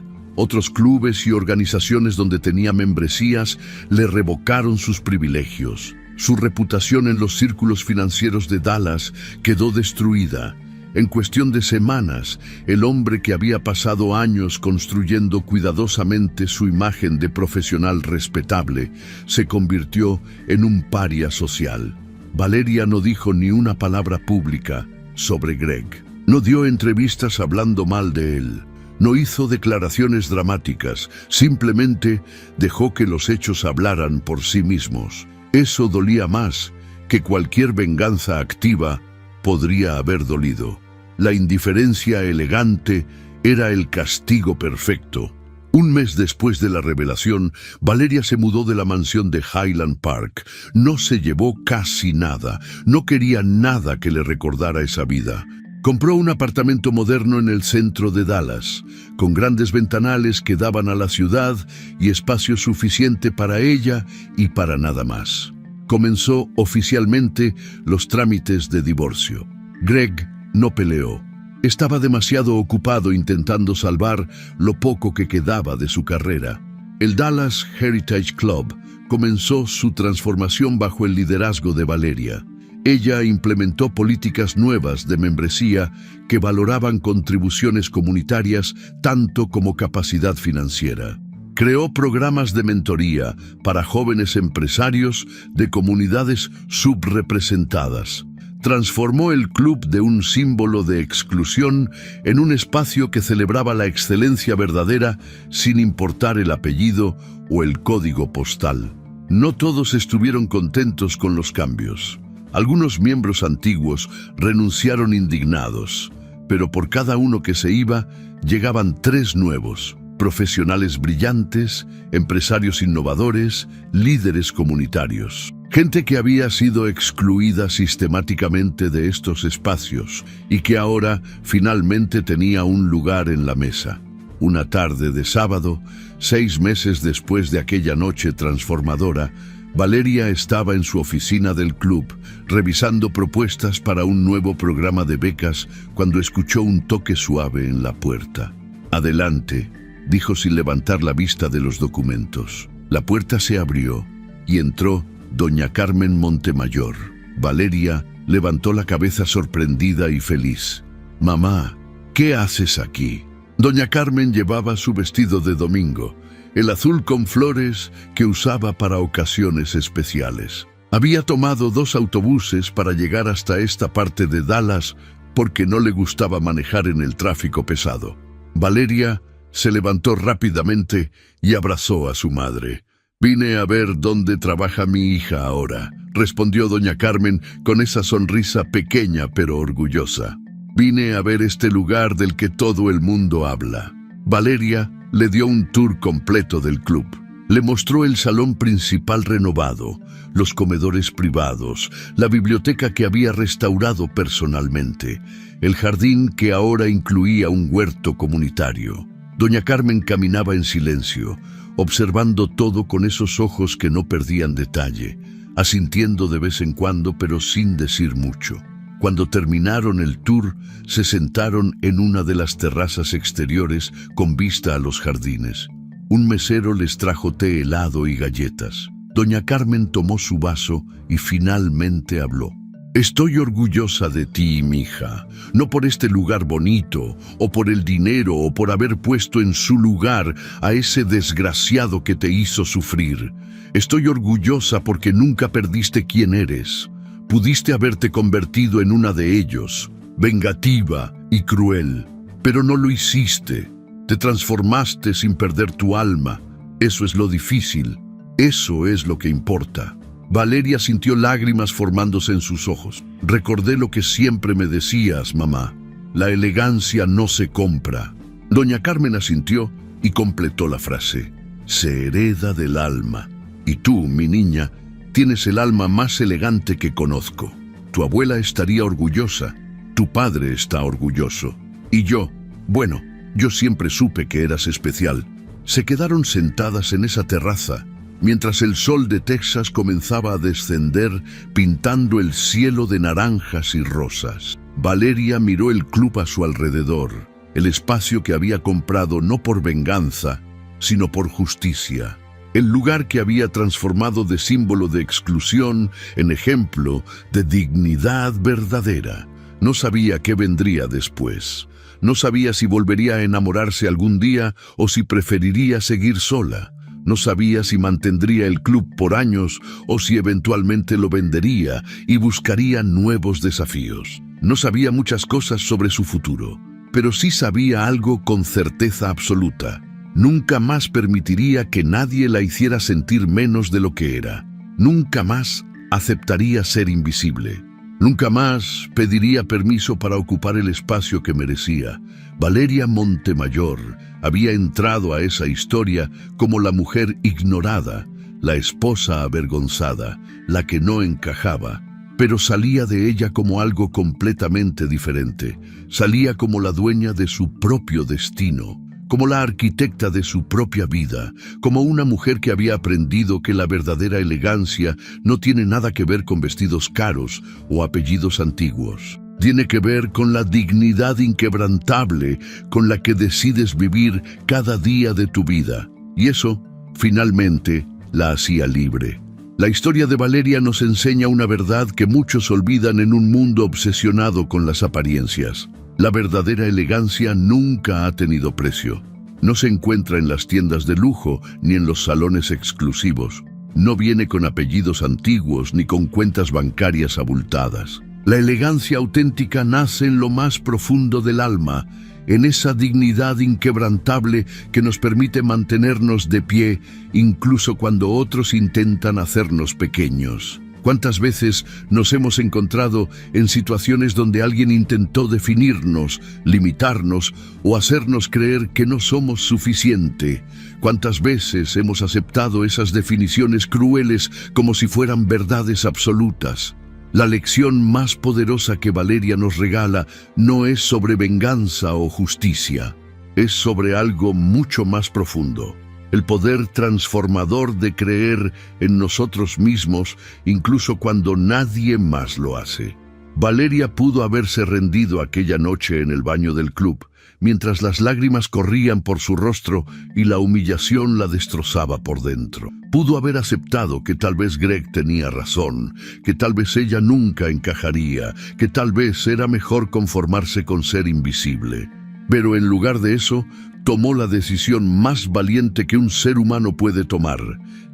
Otros clubes y organizaciones donde tenía membresías le revocaron sus privilegios. Su reputación en los círculos financieros de Dallas quedó destruida. En cuestión de semanas, el hombre que había pasado años construyendo cuidadosamente su imagen de profesional respetable se convirtió en un paria social. Valeria no dijo ni una palabra pública sobre Greg. No dio entrevistas hablando mal de él. No hizo declaraciones dramáticas. Simplemente dejó que los hechos hablaran por sí mismos. Eso dolía más que cualquier venganza activa podría haber dolido. La indiferencia elegante era el castigo perfecto. Un mes después de la revelación, Valeria se mudó de la mansión de Highland Park. No se llevó casi nada. No quería nada que le recordara esa vida. Compró un apartamento moderno en el centro de Dallas, con grandes ventanales que daban a la ciudad y espacio suficiente para ella y para nada más. Comenzó oficialmente los trámites de divorcio. Greg no peleó. Estaba demasiado ocupado intentando salvar lo poco que quedaba de su carrera. El Dallas Heritage Club comenzó su transformación bajo el liderazgo de Valeria. Ella implementó políticas nuevas de membresía que valoraban contribuciones comunitarias tanto como capacidad financiera. Creó programas de mentoría para jóvenes empresarios de comunidades subrepresentadas. Transformó el club de un símbolo de exclusión en un espacio que celebraba la excelencia verdadera sin importar el apellido o el código postal. No todos estuvieron contentos con los cambios. Algunos miembros antiguos renunciaron indignados, pero por cada uno que se iba, llegaban 3 nuevos: profesionales brillantes, empresarios innovadores, líderes comunitarios. Gente que había sido excluida sistemáticamente de estos espacios y que ahora finalmente tenía un lugar en la mesa. Una tarde de sábado, 6 meses después de aquella noche transformadora, Valeria estaba en su oficina del club, revisando propuestas para un nuevo programa de becas, cuando escuchó un toque suave en la puerta. «Adelante», dijo sin levantar la vista de los documentos. La puerta se abrió y entró doña Carmen Montemayor. Valeria levantó la cabeza sorprendida y feliz. «Mamá, ¿qué haces aquí?» Doña Carmen llevaba su vestido de domingo, el azul con flores que usaba para ocasiones especiales. Había tomado 2 autobuses para llegar hasta esta parte de Dallas porque no le gustaba manejar en el tráfico pesado. Valeria se levantó rápidamente y abrazó a su madre. «Vine a ver dónde trabaja mi hija ahora», respondió doña Carmen con esa sonrisa pequeña pero orgullosa. «Vine a ver este lugar del que todo el mundo habla». Valeria le dio un tour completo del club. Le mostró el salón principal renovado, los comedores privados, la biblioteca que había restaurado personalmente, el jardín que ahora incluía un huerto comunitario. Doña Carmen caminaba en silencio, observando todo con esos ojos que no perdían detalle, asintiendo de vez en cuando pero sin decir mucho. Cuando terminaron el tour, se sentaron en una de las terrazas exteriores con vista a los jardines. Un mesero les trajo té helado y galletas. Doña Carmen tomó su vaso y finalmente habló. «Estoy orgullosa de ti, mija, no por este lugar bonito, o por el dinero, o por haber puesto en su lugar a ese desgraciado que te hizo sufrir. Estoy orgullosa porque nunca perdiste quién eres. Pudiste haberte convertido en una de ellos, vengativa y cruel, pero no lo hiciste. Te transformaste sin perder tu alma. Eso es lo difícil. Eso es lo que importa». Valeria sintió lágrimas formándose en sus ojos. «Recordé lo que siempre me decías, mamá. La elegancia no se compra». Doña Carmen asintió y completó la frase. «Se hereda del alma. Y tú, mi niña, tienes el alma más elegante que conozco. Tu abuela estaría orgullosa. Tu padre está orgulloso. Y yo, bueno, yo siempre supe que eras especial». Se quedaron sentadas en esa terraza, mientras el sol de Texas comenzaba a descender, pintando el cielo de naranjas y rosas. Valeria miró el club a su alrededor, el espacio que había comprado no por venganza, sino por justicia. el lugar que había transformado de símbolo de exclusión en ejemplo de dignidad verdadera. No sabía qué vendría después. No sabía si volvería a enamorarse algún día o si preferiría seguir sola. No sabía si mantendría el club por años o si eventualmente lo vendería y buscaría nuevos desafíos. No sabía muchas cosas sobre su futuro, pero sí sabía algo con certeza absoluta. Nunca más permitiría que nadie la hiciera sentir menos de lo que era. Nunca más aceptaría ser invisible. Nunca más pediría permiso para ocupar el espacio que merecía. Valeria Montemayor había entrado a esa historia como la mujer ignorada, la esposa avergonzada, la que no encajaba, pero salía de ella como algo completamente diferente. Salía como la dueña de su propio destino, como la arquitecta de su propia vida, como una mujer que había aprendido que la verdadera elegancia no tiene nada que ver con vestidos caros o apellidos antiguos. Tiene que ver con la dignidad inquebrantable con la que decides vivir cada día de tu vida. Y eso, finalmente, la hacía libre. La historia de Valeria nos enseña una verdad que muchos olvidan en un mundo obsesionado con las apariencias. La verdadera elegancia nunca ha tenido precio. No se encuentra en las tiendas de lujo ni en los salones exclusivos. No viene con apellidos antiguos ni con cuentas bancarias abultadas. La elegancia auténtica nace en lo más profundo del alma, en esa dignidad inquebrantable que nos permite mantenernos de pie incluso cuando otros intentan hacernos pequeños. ¿Cuántas veces nos hemos encontrado en situaciones donde alguien intentó definirnos, limitarnos o hacernos creer que no somos suficiente? ¿Cuántas veces hemos aceptado esas definiciones crueles como si fueran verdades absolutas? La lección más poderosa que Valeria nos regala no es sobre venganza o justicia, es sobre algo mucho más profundo. El poder transformador de creer en nosotros mismos incluso cuando nadie más lo hace. Valeria pudo haberse rendido aquella noche en el baño del club, mientras las lágrimas corrían por su rostro y la humillación la destrozaba por dentro. Pudo haber aceptado que tal vez Greg tenía razón, que tal vez ella nunca encajaría, que tal vez era mejor conformarse con ser invisible. Pero en lugar de eso, tomó la decisión más valiente que un ser humano puede tomar.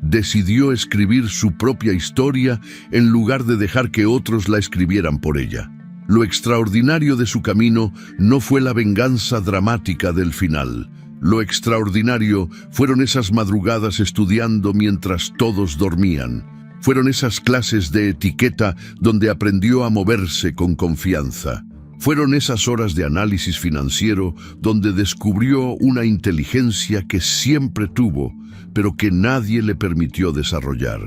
Decidió escribir su propia historia en lugar de dejar que otros la escribieran por ella. Lo extraordinario de su camino no fue la venganza dramática del final. Lo extraordinario fueron esas madrugadas estudiando mientras todos dormían. Fueron esas clases de etiqueta donde aprendió a moverse con confianza. Fueron esas horas de análisis financiero donde descubrió una inteligencia que siempre tuvo, pero que nadie le permitió desarrollar.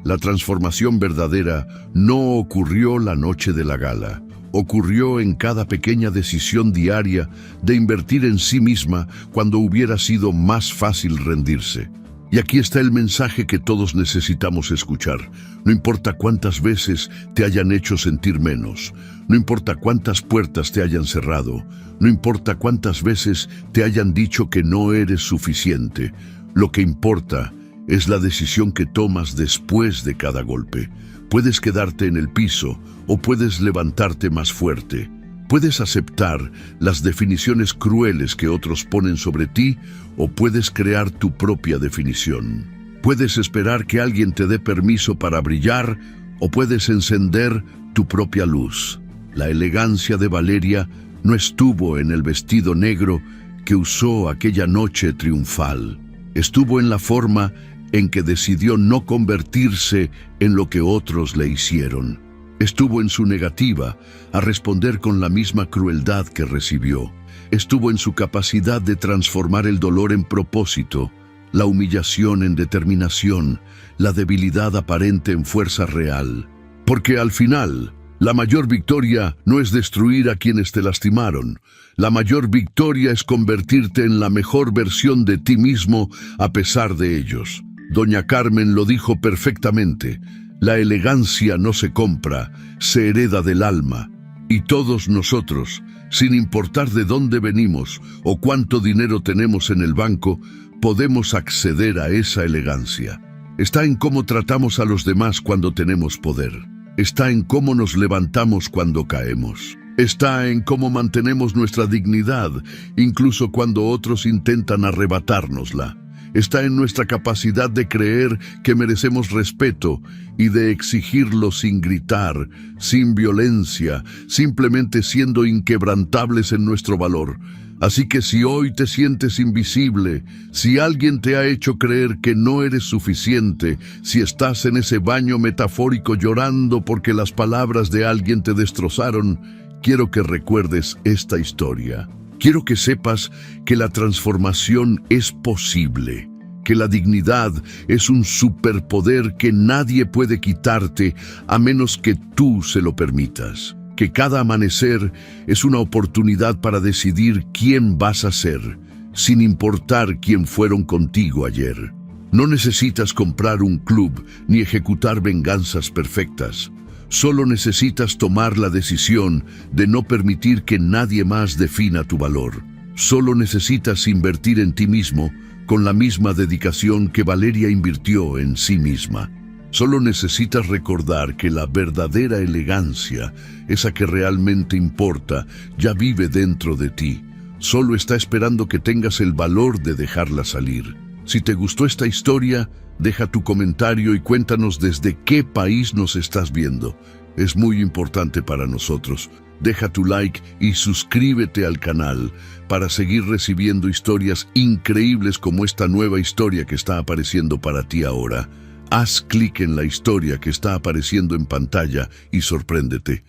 La transformación verdadera no ocurrió la noche de la gala. Ocurrió en cada pequeña decisión diaria de invertir en sí misma cuando hubiera sido más fácil rendirse. Y aquí está el mensaje que todos necesitamos escuchar. No importa cuántas veces te hayan hecho sentir menos, no importa cuántas puertas te hayan cerrado, no importa cuántas veces te hayan dicho que no eres suficiente, lo que importa es la decisión que tomas después de cada golpe. Puedes quedarte en el piso o puedes levantarte más fuerte. Puedes aceptar las definiciones crueles que otros ponen sobre ti o puedes crear tu propia definición. Puedes esperar que alguien te dé permiso para brillar o puedes encender tu propia luz. La elegancia de Valeria no estuvo en el vestido negro que usó aquella noche triunfal. Estuvo en la forma en que decidió no convertirse en lo que otros le hicieron. Estuvo en su negativa a responder con la misma crueldad que recibió. Estuvo en su capacidad de transformar el dolor en propósito, la humillación en determinación, la debilidad aparente en fuerza real. Porque al final, la mayor victoria no es destruir a quienes te lastimaron. La mayor victoria es convertirte en la mejor versión de ti mismo a pesar de ellos. Doña Carmen lo dijo perfectamente. La elegancia no se compra, se hereda del alma. Y todos nosotros, sin importar de dónde venimos o cuánto dinero tenemos en el banco, podemos acceder a esa elegancia. Está en cómo tratamos a los demás cuando tenemos poder. Está en cómo nos levantamos cuando caemos. Está en cómo mantenemos nuestra dignidad, incluso cuando otros intentan arrebatárnosla. Está en nuestra capacidad de creer que merecemos respeto y de exigirlo sin gritar, sin violencia, simplemente siendo inquebrantables en nuestro valor. Así que si hoy te sientes invisible, si alguien te ha hecho creer que no eres suficiente, si estás en ese baño metafórico llorando porque las palabras de alguien te destrozaron, quiero que recuerdes esta historia. Quiero que sepas que la transformación es posible, que la dignidad es un superpoder que nadie puede quitarte a menos que tú se lo permitas. Que cada amanecer es una oportunidad para decidir quién vas a ser, sin importar quién fueron contigo ayer. No necesitas comprar un club ni ejecutar venganzas perfectas. Solo necesitas tomar la decisión de no permitir que nadie más defina tu valor. Solo necesitas invertir en ti mismo con la misma dedicación que Valeria invirtió en sí misma. Solo necesitas recordar que la verdadera elegancia, esa que realmente importa, ya vive dentro de ti. Solo está esperando que tengas el valor de dejarla salir. Si te gustó esta historia, deja tu comentario y cuéntanos desde qué país nos estás viendo. Es muy importante para nosotros. Deja tu like y suscríbete al canal para seguir recibiendo historias increíbles como esta nueva historia que está apareciendo para ti ahora. Haz clic en la historia que está apareciendo en pantalla y sorpréndete.